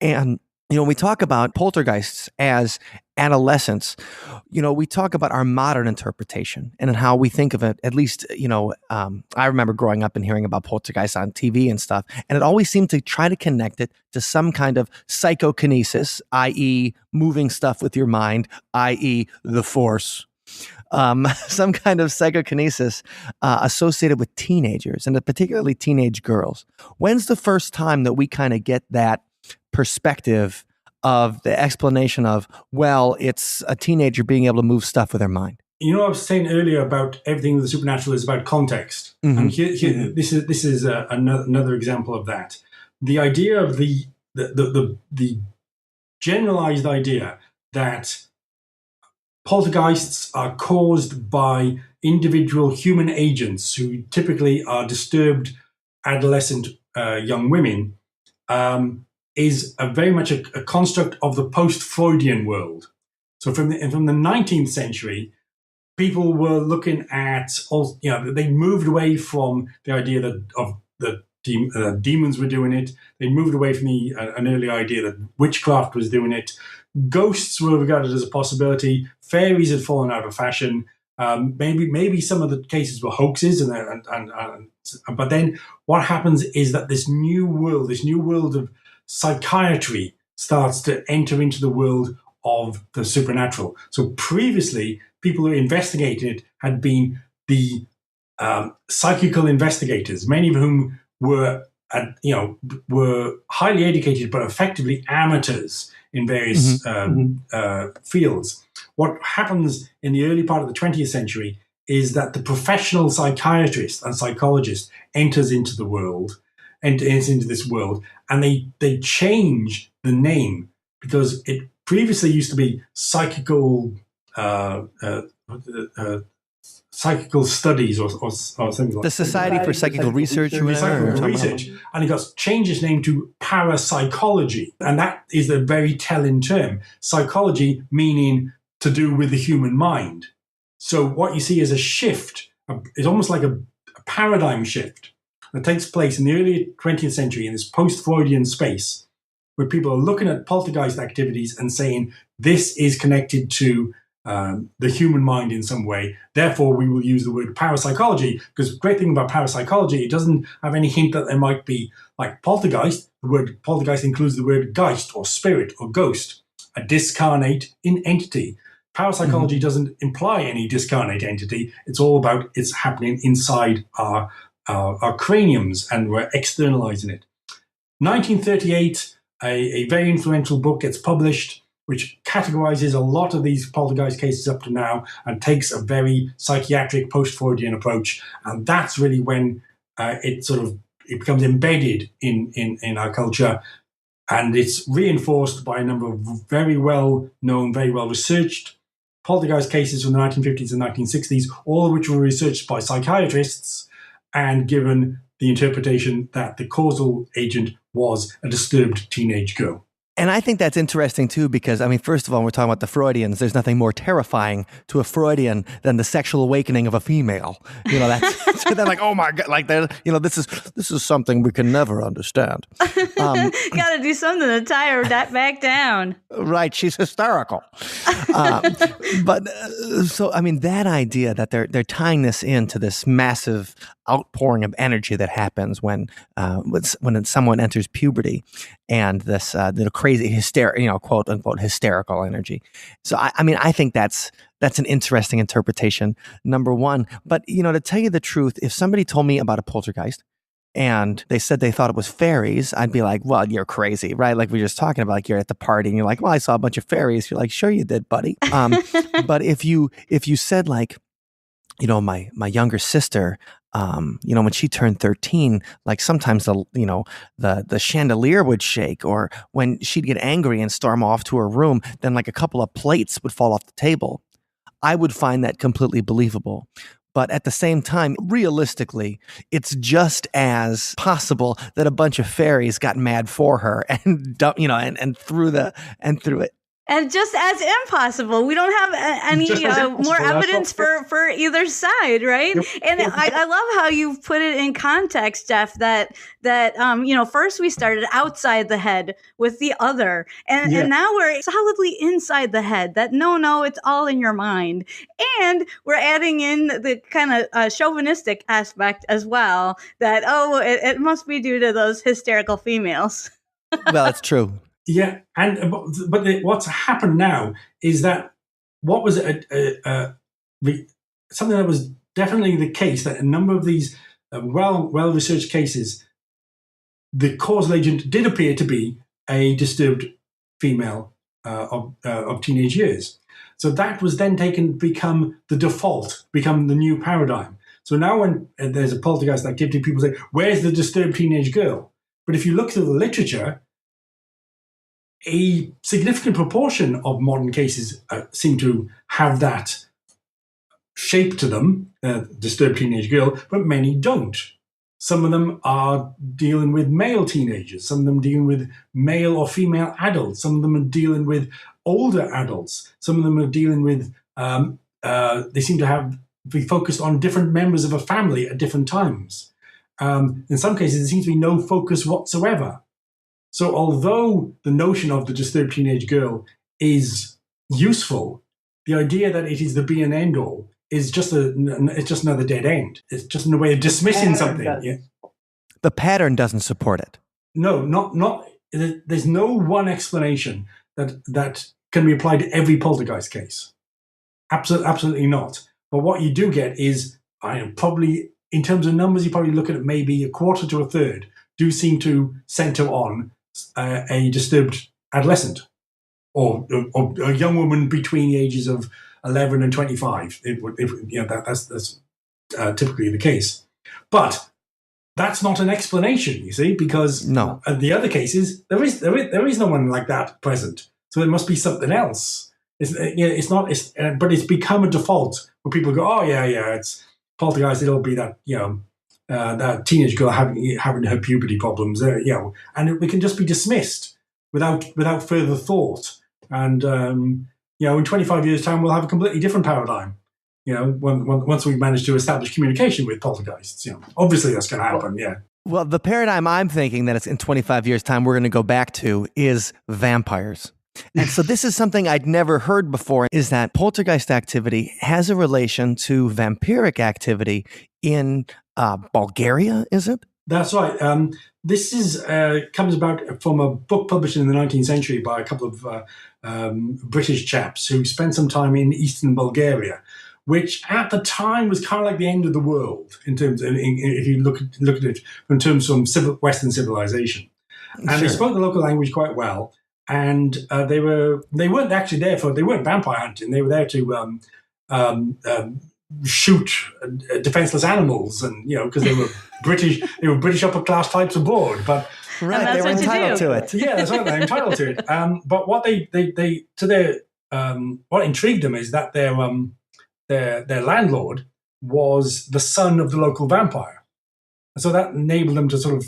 And we talk about poltergeists as adolescents. We talk about our modern interpretation and how we think of it. At least, I remember growing up and hearing about poltergeists on TV and stuff, and it always seemed to try to connect it to some kind of psychokinesis, i.e., moving stuff with your mind, i.e., the Force. Some kind of psychokinesis associated with teenagers, and particularly teenage girls. When's the first time that we kind of get that perspective of the explanation of, well, it's a teenager being able to move stuff with their mind? I was saying earlier about everything with the supernatural is about context. Mm-hmm. And this is another example of that. The idea of the generalized idea that poltergeists are caused by individual human agents who typically are disturbed adolescent young women is very much a construct of the post-Freudian world. So from the 19th century, people were looking at, they moved away from the idea that demons were doing it. They moved away from an early idea that witchcraft was doing it. Ghosts were regarded as a possibility. Fairies had fallen out of fashion. Maybe some of the cases were hoaxes, but then what happens is that this new world of psychiatry starts to enter into the world of the supernatural. So previously, people who investigated it had been the psychical investigators, many of whom were highly educated but effectively amateurs in various fields. What happens in the early part of the 20th century is that the professional psychiatrist and psychologist enters into this world, and they change the name because it previously used to be psychical studies or something like that. The Society for Psychical Research. And it got changed its name to parapsychology, and that is a very telling term. Psychology meaning to do with the human mind. So what you see is a shift. It's almost like a paradigm shift that takes place in the early 20th century in this post-Freudian space, where people are looking at poltergeist activities and saying this is connected to the human mind in some way. Therefore, we will use the word parapsychology, because the great thing about parapsychology, it doesn't have any hint that there might be, like poltergeist, the word poltergeist includes the word geist or spirit or ghost, a discarnate entity. Parapsychology doesn't imply any discarnate entity. It's all about it's happening inside our craniums, and we're externalizing it. 1938, a very influential book gets published, which categorizes a lot of these poltergeist cases up to now and takes a very psychiatric post-Freudian approach. And that's really when it becomes embedded in our culture. And it's reinforced by a number of very well-known, very well-researched poltergeist cases from the 1950s and 1960s, all of which were researched by psychiatrists and given the interpretation that the causal agent was a disturbed teenage girl. And I think that's interesting, too, because, first of all, we're talking about the Freudians. There's nothing more terrifying to a Freudian than the sexual awakening of a female. That's they're like, oh my God, like this is something we can never understand. Got to do something to tie her back down. Right, she's hysterical. So I mean, that idea that they're tying this into this massive outpouring of energy that happens when someone enters puberty, and this the crazy quote unquote hysterical energy. So I mean, I think that's an interesting interpretation, number one. But to tell you the truth, if somebody told me about a poltergeist and they said they thought it was fairies, I'd be like, well, you're crazy, right? Like we were just talking about, like you're at the party and you're like, well, I saw a bunch of fairies. You're like, sure you did, buddy. But if you said like, my younger sister, when she turned 13, like sometimes the chandelier would shake, or when she'd get angry and storm off to her room, then like a couple of plates would fall off the table. I would find that completely believable. But at the same time, realistically, it's just as possible that a bunch of fairies got mad for her and threw it. And just as impossible, we don't have any more evidence for either side, right? Yep. And I love how you've put it in context, Geoff, that first we started outside the head with the other, and now we're solidly inside the head. That no, it's all in your mind, and we're adding in the kind of chauvinistic aspect as well. That it must be due to those hysterical females. Well, it's true. Yeah, but what's happened now is that what was something that was definitely the case, that a number of these well-researched cases, the causal agent did appear to be a disturbed female of teenage years. So that was then become the default, become the new paradigm. So now when there's a poltergeist activity, people say, where's the disturbed teenage girl? But if you look through the literature, a significant proportion of modern cases seem to have that shape to them, disturbed teenage girl, but many don't. Some of them are dealing with male teenagers. Some of them dealing with male or female adults. Some of them are dealing with older adults. Some of them are dealing with, they seem to be focused on different members of a family at different times. In some cases, there seems to be no focus whatsoever. So although the notion of the disturbed teenage girl is useful, the idea that it is the be and end all is just another dead end. It's just a way of dismissing something. Yeah. The pattern doesn't support it. No, not. There's no one explanation that can be applied to every poltergeist case. Absolutely not. But what you do get is, probably in terms of numbers, you probably look at it, maybe a quarter to a third do seem to center on a disturbed adolescent or a young woman between the ages of 11 and 25. That's typically the case. But that's not an explanation, you see, because no. The other cases, there is no one like that present. So there must be something else. But it's become a default where people go, oh yeah, it's poltergeist. It'll be that, that teenage girl having her puberty problems, and we can just be dismissed without further thought. And in 25 years' time, we'll have a completely different paradigm. Once we manage to establish communication with poltergeists, obviously that's going to happen. Yeah. Well, the paradigm I'm thinking that it's in 25 years' time we're going to go back to is vampires. And so this is something I'd never heard before, is that poltergeist activity has a relation to vampiric activity in Bulgaria, is it? That's right. This comes about from a book published in the 19th century by a couple of British chaps who spent some time in eastern Bulgaria, which at the time was kind of like the end of the world in terms of, if you look at it in terms of Western civilization. And Sure. They spoke the local language quite well. And they weren't actually they weren't vampire hunting. They were there to shoot defenseless animals, and because they were British upper class types aboard. But right, they were entitled to it. Yeah, that's right, they're entitled to it. But what what intrigued them is that their landlord was the son of the local vampire, and so that enabled them to sort of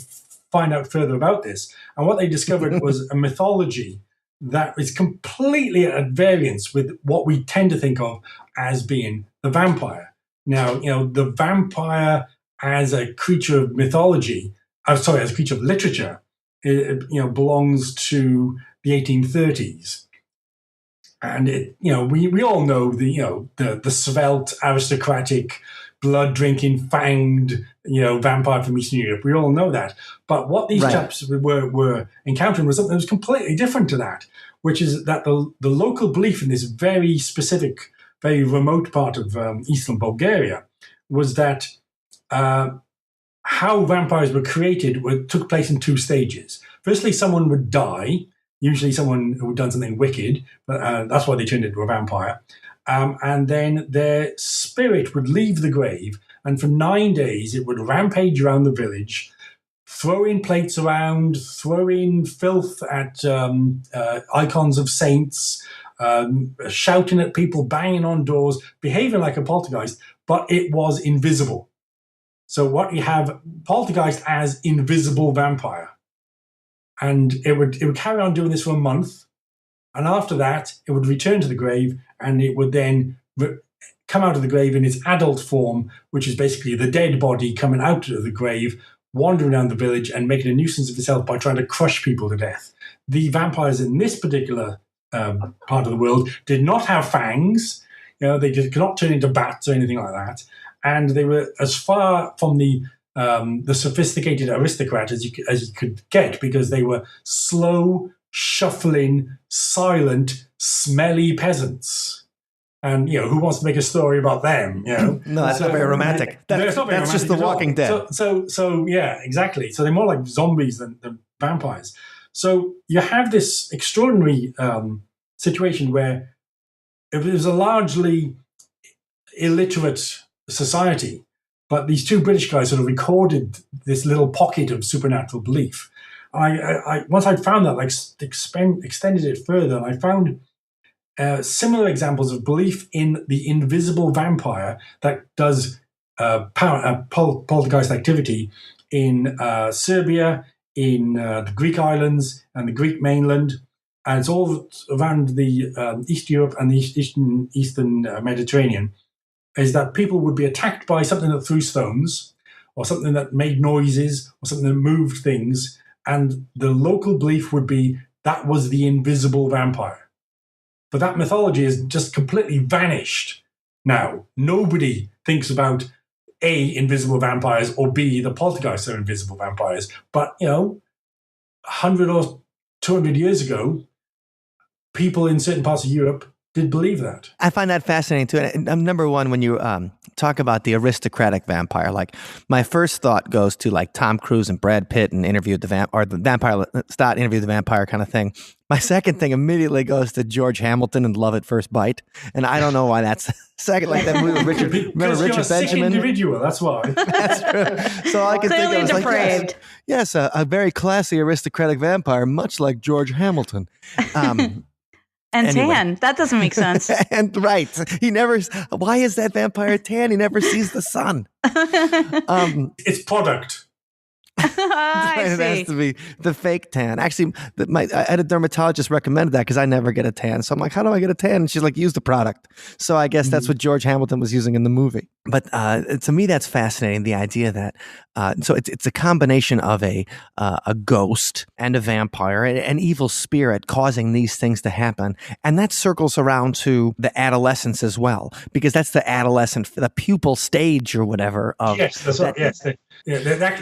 find out further about this. And what they discovered was a mythology that is completely at variance with what we tend to think of as being the vampire. Now, the vampire as a creature of mythology, as a creature of literature, belongs to the 1830s. And we all know the svelte, aristocratic, blood-drinking, fanged, vampire from Eastern Europe. We all know that. But what these chaps were encountering was something that was completely different to that, which is that the local belief in this very specific, very remote part of eastern Bulgaria was that how vampires were created took place in two stages. Firstly, someone would die, usually someone who had done something wicked, but that's why they turned into a vampire. And then their spirit would leave the grave, and for 9 days it would rampage around the village, throwing plates around, throwing filth at icons of saints, shouting at people, banging on doors, behaving like a poltergeist, but it was invisible. So what you have, poltergeist as invisible vampire. And it would carry on doing this for a month. And after that, it would return to the grave, and it would then come out of the grave in its adult form, which is basically the dead body coming out of the grave, wandering around the village and making a nuisance of itself by trying to crush people to death. The vampires in this particular part of the world did not have fangs. They could not turn into bats or anything like that. And they were as far from the sophisticated aristocrat as you could get, because they were slow, shuffling, silent, smelly peasants. And who wants to make a story about them? No, that's not very romantic. That's just The Walking Dead. So yeah, exactly. So they're more like zombies than vampires. So you have this extraordinary situation where it was a largely illiterate society, but these two British guys sort of recorded this little pocket of supernatural belief. I once I'd found that, extended it further, and I found similar examples of belief in the invisible vampire that does poltergeist activity in Serbia, in the Greek islands and the Greek mainland, and it's all around the East Europe and the Eastern Mediterranean. Is that people would be attacked by something that threw stones, or something that made noises, or something that moved things, and the local belief would be that was the invisible vampire. But that mythology has just completely vanished now. Nobody thinks about A, invisible vampires, or B, the poltergeists are invisible vampires. But, 100 or 200 years ago, people in certain parts of Europe did believe that. I find that fascinating too. And number one, when you talk about the aristocratic vampire, my first thought goes to Tom Cruise and Brad Pitt and Interview the Vampire kind of thing. My second thing immediately goes to George Hamilton and Love at First Bite, and I don't know why that's second. Like that movie with Richard. Remember Richard you're a Benjamin? Sick individual. That's why. That's true. So I can think of depraved. yes, a very classy aristocratic vampire, much like George Hamilton. And anyway. Tan. That doesn't make sense. And right. Why is that vampire tan? He never sees the sun. It's product. I see. It has to be the fake tan. Actually, I had a dermatologist recommended that because I never get a tan. So I'm like, how do I get a tan? And she's like, use the product. So I guess that's what George Hamilton was using in the movie. But to me, that's fascinating. The idea that so it's a combination of a ghost and a vampire, an evil spirit causing these things to happen, and that circles around to the adolescence as well, because that's the adolescent, the pupil stage or whatever. Yes, that's right. Yes,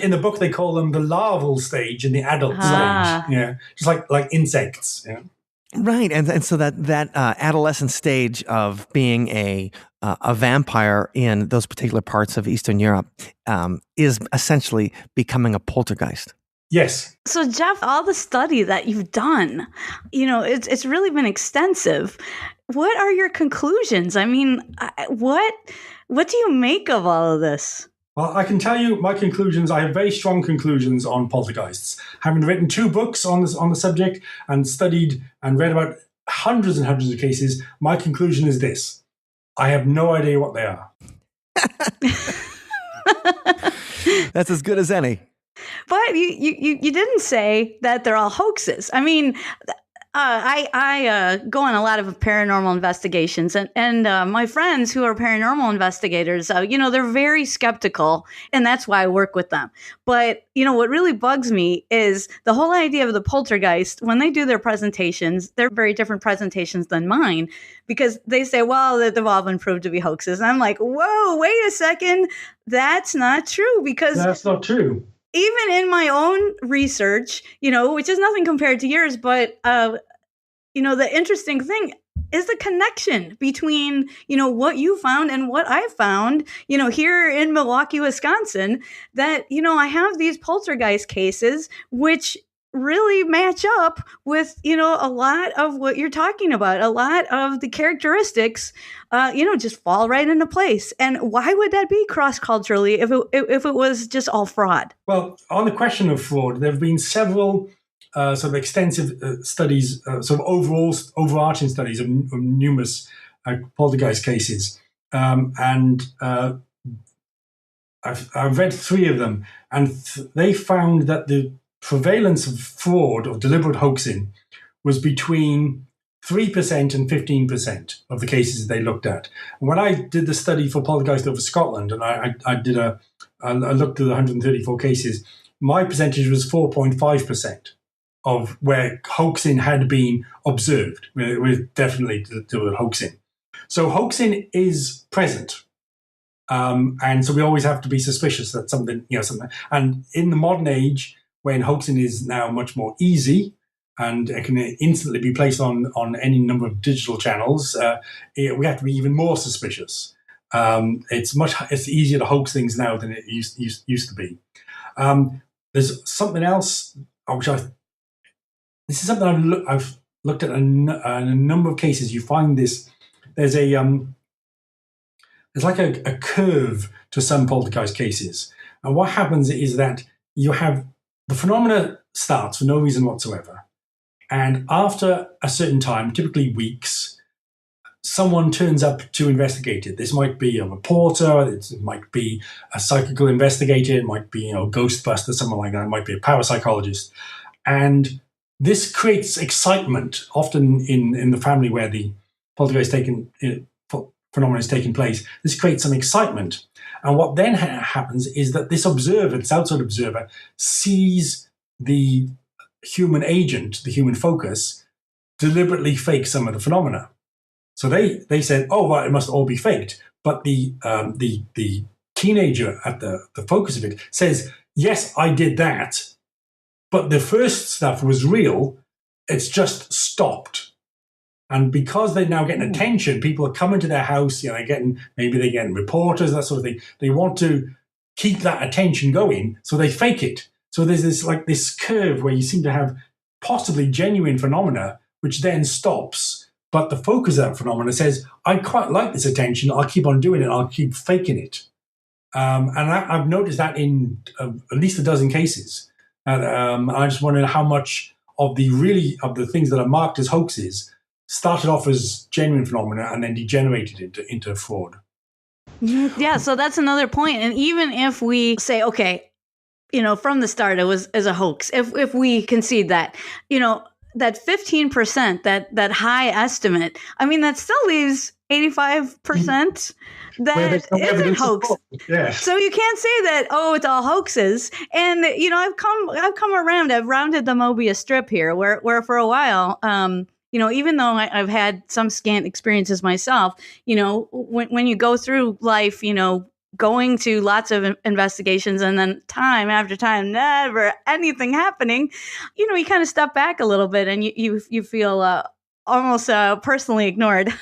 in the book they call them the larval stage and the adult stage. Yeah, just like insects. Yeah. Right, and so that adolescent stage of being a vampire in those particular parts of Eastern Europe is essentially becoming a poltergeist. Yes. So Geoff, all the study that you've done, it's really been extensive. What are your conclusions? I mean, what do you make of all of this? Well, I can tell you my conclusions. I have very strong conclusions on poltergeists. Having written 2 books on the subject and studied and read about hundreds and hundreds of cases, my conclusion is this: I have no idea what they are. That's as good as any. But you didn't say that they're all hoaxes. I mean, I go on a lot of paranormal investigations, and my friends who are paranormal investigators, they're very skeptical, and that's why I work with them. But, what really bugs me is the whole idea of the poltergeist. When they do their presentations, they're very different presentations than mine, because they say, well, they've all been proved to be hoaxes. And I'm like, whoa, wait a second. That's not true, because That's not true. Even in my own research, which is nothing compared to yours, but, the interesting thing is the connection between, what you found and what I found, here in Milwaukee, Wisconsin, that, I have these poltergeist cases, which really match up with, a lot of what you're talking about. A lot of the characteristics, just fall right into place. And why would that be cross-culturally if it was just all fraud? Well, on the question of fraud, there have been several sort of extensive studies, sort of overarching studies of numerous poltergeist cases. And I've read 3 of them, and they found that the prevalence of fraud or deliberate hoaxing was between 3% and 15% of the cases they looked at. And when I did the study for Poltergeist over Scotland, and I looked at the 134 cases, my percentage was 4.5% of where hoaxing had been observed. With definitely deliberate hoaxing. So hoaxing is present. And so we always have to be suspicious that something. And in the modern age, when hoaxing is now much more easy and it can instantly be placed on any number of digital channels, we have to be even more suspicious. It's easier to hoax things now than it used to be. There's something else, this is something I've looked at in a number of cases. You find this. There's like a curve to some poltergeist cases, and what happens is that you have the phenomena starts for no reason whatsoever. And after a certain time, typically weeks, someone turns up to investigate it. This might be a reporter, it might be a psychical investigator, it might be a Ghostbuster, someone like that, it might be a parapsychologist. And this creates excitement, often in the family where the poltergeist phenomenon is taking place. This creates some excitement. And what then happens is that this observer, this outside observer, sees the human agent, the human focus, deliberately fake some of the phenomena. So they said, oh, well, it must all be faked. But the teenager at the focus of it says, yes, I did that, but the first stuff was real. It's just stopped. And because they're now getting attention, people are coming to their house, they're getting reporters, that sort of thing. They want to keep that attention going, so they fake it. So there's this curve where you seem to have possibly genuine phenomena, which then stops. But the focus of that phenomena says, I quite like this attention, I'll keep on doing it, I'll keep faking it. And I've noticed that in at least a dozen cases. And I just wonder how much of the things that are marked as hoaxes started off as genuine phenomena and then degenerated into fraud. Yeah, so that's another point. And even if we say, okay, from the start it was as a hoax, if we concede that, that 15%, that high estimate, that still leaves 85% that isn't hoax. Yes. So you can't say that, it's all hoaxes. And I've come around. I've rounded the Mobius strip here, where for a while, even though I've had some scant experiences myself, when you go through life, going to lots of investigations and then time after time, never anything happening, you kind of step back a little bit and you feel almost personally ignored.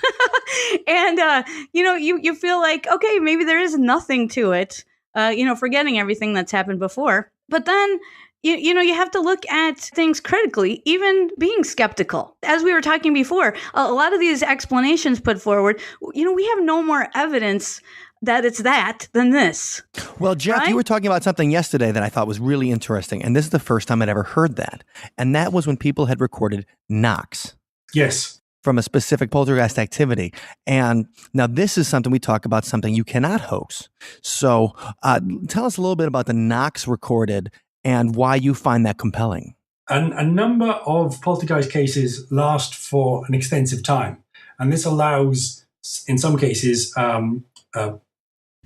And, you feel like, okay, maybe there is nothing to it, forgetting everything that's happened before. But then, you have to look at things critically, even being skeptical. As we were talking before, a lot of these explanations put forward, we have no more evidence that it's that than this. Well, Geoff, right? You were talking about something yesterday that I thought was really interesting, and this is the first time I'd ever heard that. And that was when people had recorded knocks. Yes. From a specific poltergeist activity. And now this is something we talk about, something you cannot hoax. So tell us a little bit about the knocks recorded and why you find that compelling. a number of poltergeist cases last for an extensive time. And this allows, in some cases,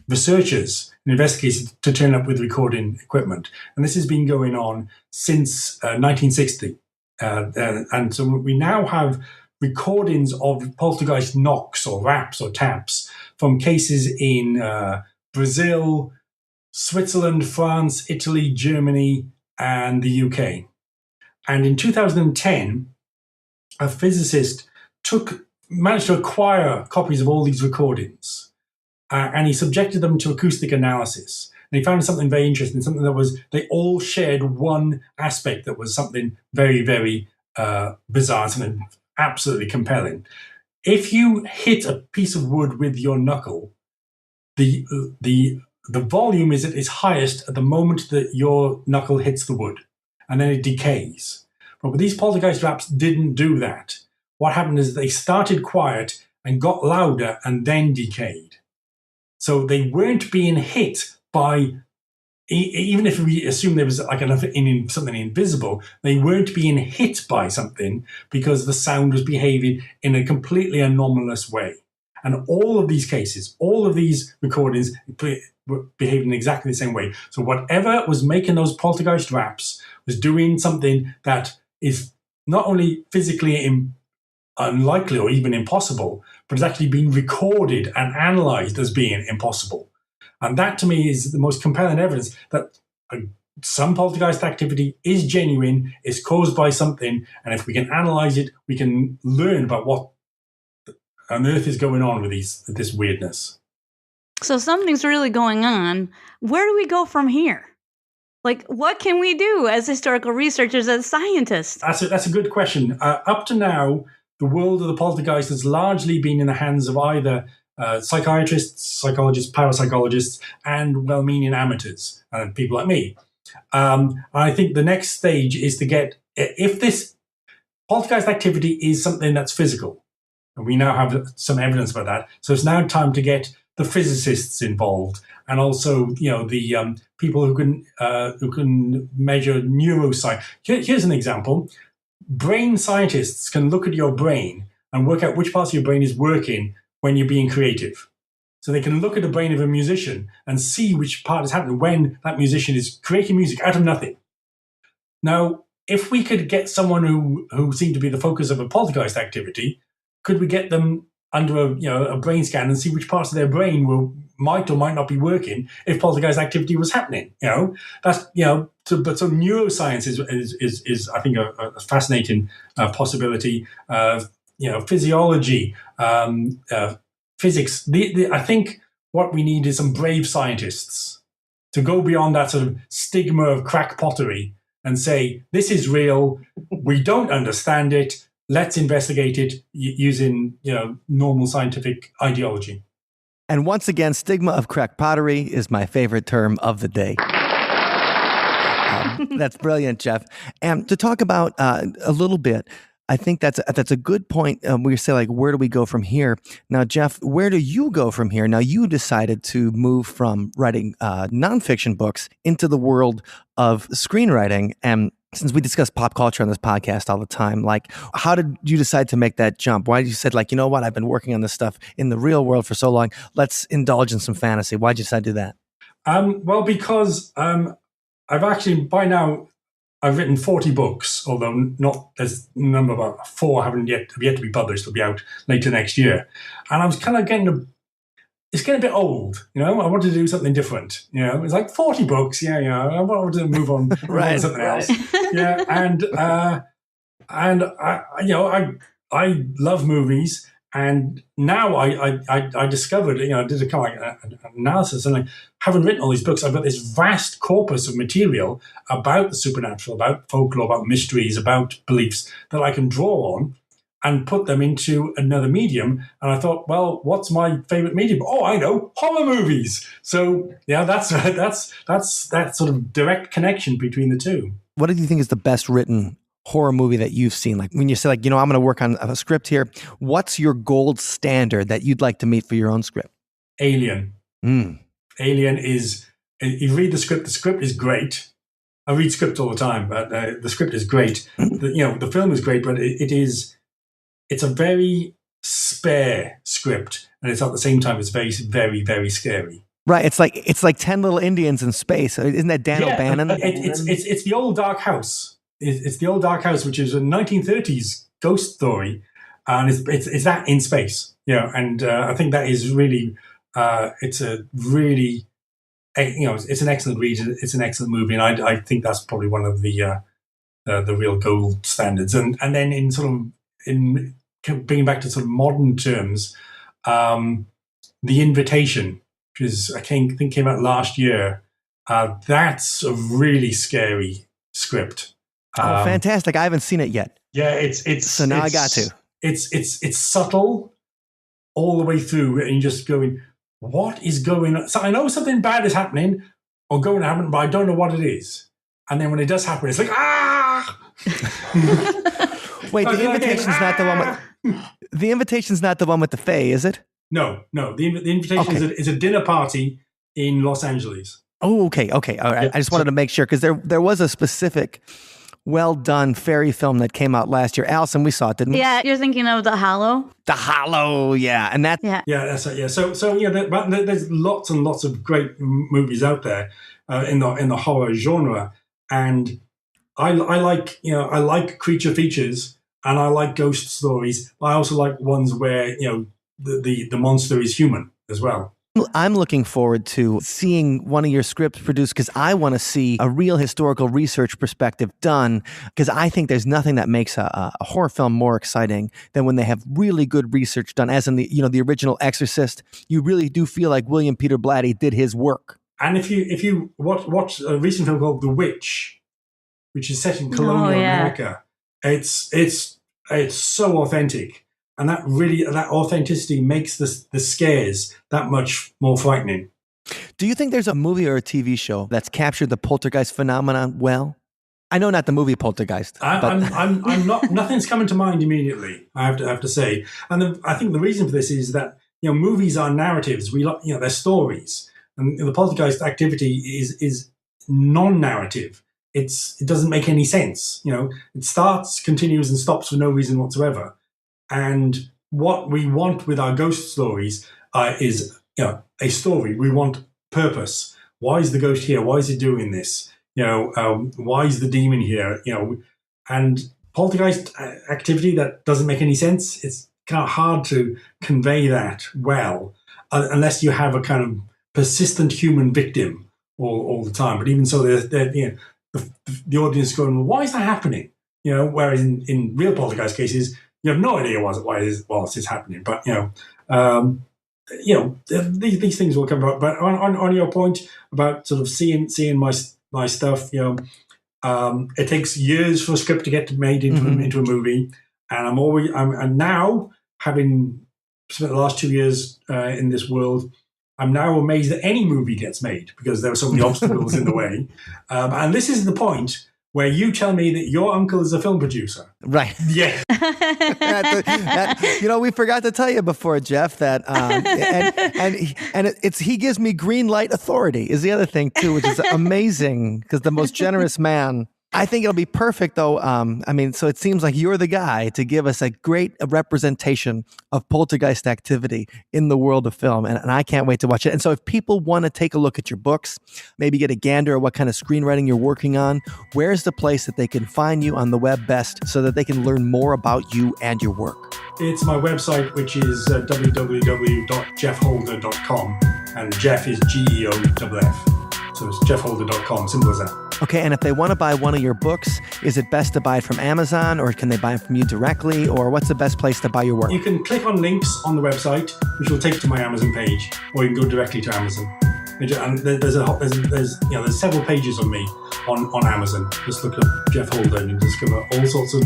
researchers and investigators to turn up with recording equipment. And this has been going on since 1960. And so we now have recordings of poltergeist knocks or raps or taps from cases in Brazil, Switzerland, France, Italy, Germany, and the UK. And in 2010, a physicist managed to acquire copies of all these recordings, and he subjected them to acoustic analysis. And he found something very interesting, something that was, they all shared one aspect that was something very, very bizarre, something absolutely compelling. If you hit a piece of wood with your knuckle, the volume is at its highest at the moment that your knuckle hits the wood, and then it decays. But these poltergeist raps didn't do that. What happened is they started quiet and got louder and then decayed. So they weren't being hit by, even if we assume there was like something invisible, they weren't being hit by something because the sound was behaving in a completely anomalous way. And all of these cases, all of these recordings were behaving exactly the same way. So whatever was making those poltergeist raps was doing something that is not only physically unlikely or even impossible, but it's actually been recorded and analyzed as being impossible. And that to me is the most compelling evidence that some poltergeist activity is genuine, is caused by something, and if we can analyze it, we can learn about what on earth is going on with this weirdness. So something's really going on. Where do we go from here? Like, what can we do as historical researchers, as scientists? That's a good question. Up to now, the world of the poltergeist has largely been in the hands of either psychiatrists, psychologists, parapsychologists, and well-meaning amateurs, people like me. I think the next stage is to get, if this poltergeist activity is something that's physical, and we now have some evidence about that, so it's now time to get the physicists involved, and also, the people who can measure neuroscience. Here's an example. Brain scientists can look at your brain and work out which parts of your brain is working when you're being creative. So they can look at the brain of a musician and see which part is happening when that musician is creating music out of nothing. Now, if we could get someone who seemed to be the focus of a poltergeist activity, could we get them under a brain scan and see which parts of their brain might or might not be working if poltergeist activity was happening? That's So neuroscience is I think a fascinating possibility. Physiology, physics. I think what we need is some brave scientists to go beyond that sort of stigma of crack pottery and say, this is real. We don't understand it. Let's investigate it using normal scientific ideology. And once again, stigma of crack pottery is my favorite term of the day. That's brilliant, Geoff. And to talk about a little bit, I think that's a good point. We say, like, where do we go from here? Now, Geoff, where do you go from here? Now, you decided to move from writing nonfiction books into the world of screenwriting. And since we discuss pop culture on this podcast all the time, like, how did you decide to make that jump? Why did you say, like, you know what, I've been working on this stuff in the real world for so long, let's indulge in some fantasy? Why did you decide to do that? Well, because I've actually, by now, I've written 40 books, although not as number about 4 have yet to be published. They'll be out later next year. And I was kind of it's getting a bit old, I wanted to do something different. It's like 40 books. I wanted to move on, right, to something else. Yeah. And I love movies. And now I discovered, I did a kind of like an analysis, and I haven't written all these books. I've got this vast corpus of material about the supernatural, about folklore, about mysteries, about beliefs that I can draw on and put them into another medium. And I thought, well, what's my favorite medium? Oh, I know, horror movies. So yeah, that's that sort of direct connection between the two. What do you think is the best written horror movie that you've seen? Like, when you say, like, I'm going to work on a script here, what's your gold standard that you'd like to meet for your own script? Alien. Alien is, you read the script is great. I read scripts all the time, but the script is great. The film is great, but it's a very spare script, and it's at the same time it's very, very, very scary. Right, it's like 10 Little Indians in space. Isn't that Dan O'Bannon? It's the old dark house. It's the old dark house, which is a 1930s ghost story, and it's that in space. And I think that is really it's a really it's an excellent read. It's an excellent movie, and I think that's probably one of the real gold standards. And then in bringing back to sort of modern terms, The Invitation, which is I think came out last year. That's a really scary script. Oh, fantastic! I haven't seen it yet. Yeah, it's so now I got to. It's subtle all the way through, and you're just going, what is going on? So I know something bad is happening or going to happen, but I don't know what it is. And then when it does happen, it's like, ah! Wait, The Invitation's not the one with... The Invitation's not the one with the Fae, is it? No. The Invitation is a dinner party in Los Angeles. Oh, okay. All right. Yeah, I just wanted to make sure, because there was a specific well-done fairy film that came out last year. Allison, we saw it, didn't we? Yeah, you're thinking of The Hollow? The Hollow, yeah. And that... Yeah, that's right, yeah. So there's lots and lots of great movies out there in the horror genre. And I like creature features, and I like ghost stories. I also like ones where, the monster is human as well. I'm looking forward to seeing one of your scripts produced, because I want to see a real historical research perspective done, because I think there's nothing that makes a horror film more exciting than when they have really good research done, as in the original Exorcist. You really do feel like William Peter Blatty did his work. And if you watch a recent film called The Witch, which is set in colonial America, it's so authentic. And that authenticity makes the scares that much more frightening. Do you think there's a movie or a TV show that's captured the poltergeist phenomenon well? I know not the movie Poltergeist. I'm not. Nothing's coming to mind immediately. I have to say, and I think the reason for this is that movies are narratives. They're stories, and the poltergeist activity is non-narrative. It doesn't make any sense. It starts, continues, and stops for no reason whatsoever. And what we want with our ghost stories is a story. We want purpose. Why is the ghost here? Why is it doing this? Why is the demon here? And poltergeist activity that doesn't make any sense. It's kind of hard to convey that well unless you have a kind of persistent human victim all the time. But even so, the audience is going, well, why is that happening? Whereas in real poltergeist cases, you have no idea why this is happening, but these things will come about. But on your point about sort of seeing my stuff, it takes years for a script to get made into a movie, and I'm now, having spent the last 2 years in this world, I'm now amazed that any movie gets made because there are so many obstacles in the way. And this is the point where you tell me that your uncle is a film producer. Right. Yeah. We forgot to tell you before, Geoff, that he gives me green light authority is the other thing too, which is amazing, because the most generous man. I think it'll be perfect, though. So it seems like you're the guy to give us a great representation of poltergeist activity in the world of film, and I can't wait to watch it. And so if people want to take a look at your books, maybe get a gander at what kind of screenwriting you're working on, where's the place that they can find you on the web best so that they can learn more about you and your work? It's my website, which is www.geoffholder.com, and Geoff is Geoff. So it's geoffholder.com, simple as that. Okay, and if they want to buy one of your books, is it best to buy it from Amazon, or can they buy it from you directly, or what's the best place to buy your work? You can click on links on the website, which will take you to my Amazon page, or you can go directly to Amazon. And there's several pages of me on Amazon. Just look up Geoff Holder and you discover all sorts of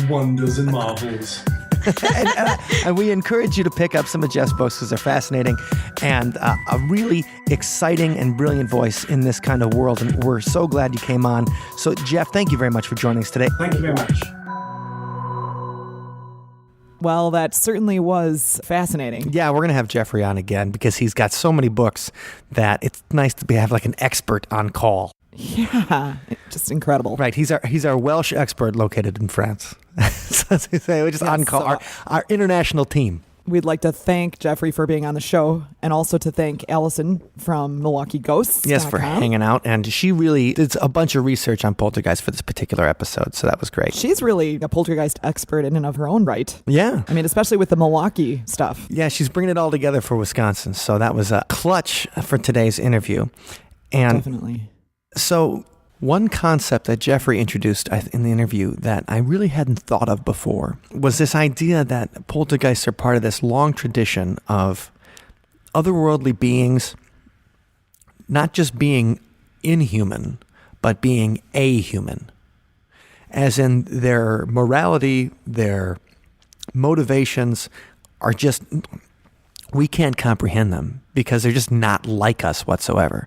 wonders and marvels. and we encourage you to pick up some of Geoff's books because they're fascinating and a really exciting and brilliant voice in this kind of world. And we're so glad you came on. So, Geoff, thank you very much for joining us today. Thank you very much. Well, that certainly was fascinating. Yeah, we're going to have Jeffrey on again because he's got so many books that it's nice to have like an expert on call. Yeah, just incredible. Right. He's our Welsh expert located in France. So as they say, we're just on call. Our international team. We'd like to thank Jeffrey for being on the show, and also to thank Allison from Milwaukee Ghosts. Yes, for hanging out. And she really did a bunch of research on Poltergeist for this particular episode, so that was great. She's really a Poltergeist expert in and of her own right. Yeah. I mean, especially with the Milwaukee stuff. Yeah, she's bringing it all together for Wisconsin, so that was a clutch for today's interview. And definitely. So one concept that Jeffrey introduced in the interview that I really hadn't thought of before was this idea that poltergeists are part of this long tradition of otherworldly beings not just being inhuman, but being ahuman. As in their morality, their motivations are just, we can't comprehend them because they're just not like us whatsoever.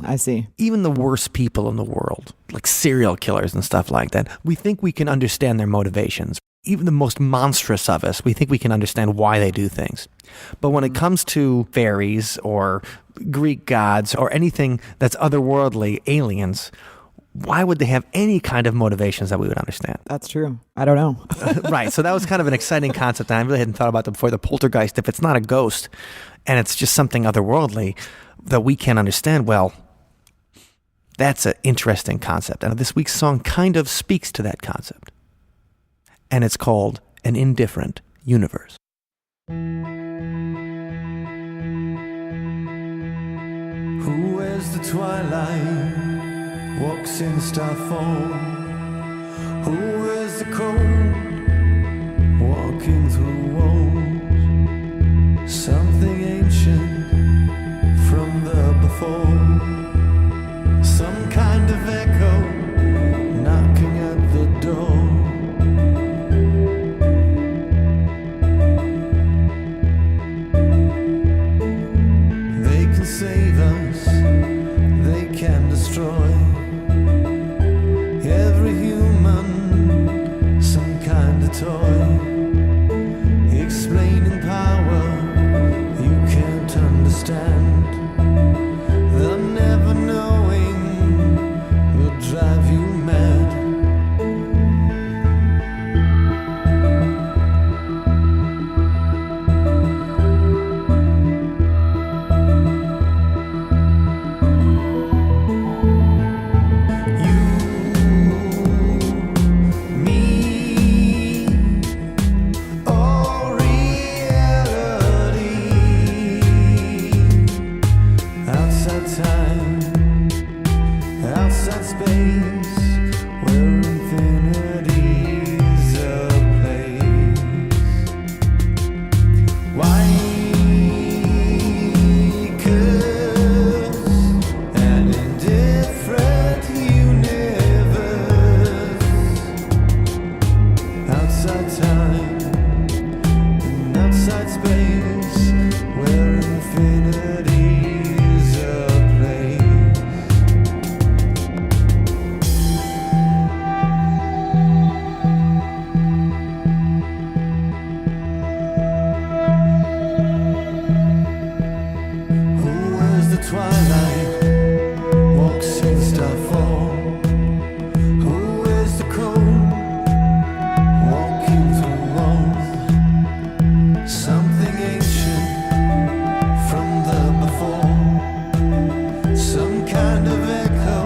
I see. Even the worst people in the world, like serial killers and stuff like that, we think we can understand their motivations. Even the most monstrous of us, we think we can understand why they do things. But when it comes to fairies or Greek gods or anything that's otherworldly, aliens, why would they have any kind of motivations that we would understand? That's true. I don't know. Right. So that was kind of an exciting concept. And I really hadn't thought about that before. The poltergeist, if it's not a ghost and it's just something otherworldly that we can't understand, well, that's an interesting concept. And this week's song kind of speaks to that concept. And it's called An Indifferent Universe. Who wears the twilight, walks in starfall? Who wears the cold, walking through walls? Something ancient from the before, some kind of echo knocking at the door. They can save us, they can destroy every human, some kind of toy, explaining power you can't understand. The never knowing will drive you mad. You, me, all reality. Outside time, outside space, where infinity's a place. Why? 'Cause an indifferent universe. Outside time and outside space, where infinity's a place. Who wears the twilight, walks in starfall? Who wears the cold, walking through walls? Something ancient from the before, some kind of echo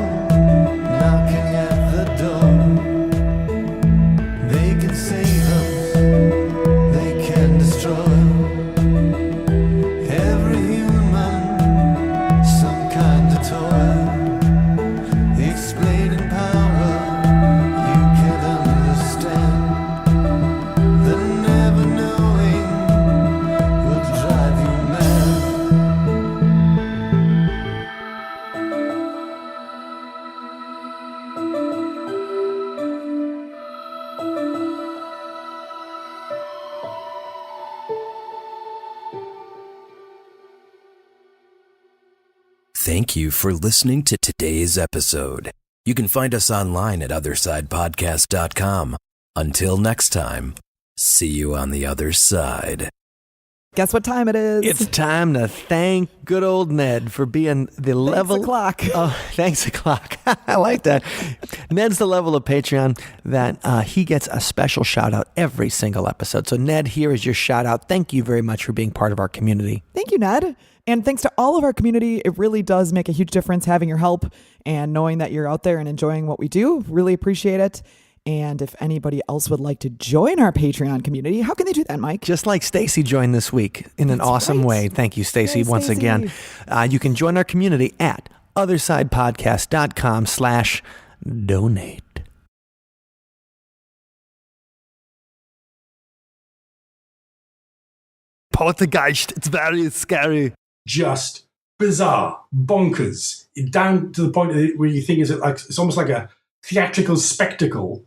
knocking at the door. They can save us, they can destroy every human, some kind of toy, explaining power you can't understand. The never knowing will drive you mad. Thank you for listening to today's episode. You can find us online at OthersidePodcast.com. Until next time, see you on the other side. Guess what time it is? It's time to thank good old Ned for being the level. Thanks o'clock. Oh, thanks o'clock. I like that. Ned's the level of Patreon that he gets a special shout out every single episode. So Ned, here is your shout out. Thank you very much for being part of our community. Thank you, Ned. And thanks to all of our community. It really does make a huge difference having your help and knowing that you're out there and enjoying what we do. Really appreciate it. And if anybody else would like to join our Patreon community, how can they do that, Mike? Just like Stacy joined this week in an awesome way. Thank you, Stacy, once again. You can join our community at othersidepodcast.com/donate. Poltergeist, it's very scary. Just bizarre, bonkers, down to the point where you think it's almost like a theatrical spectacle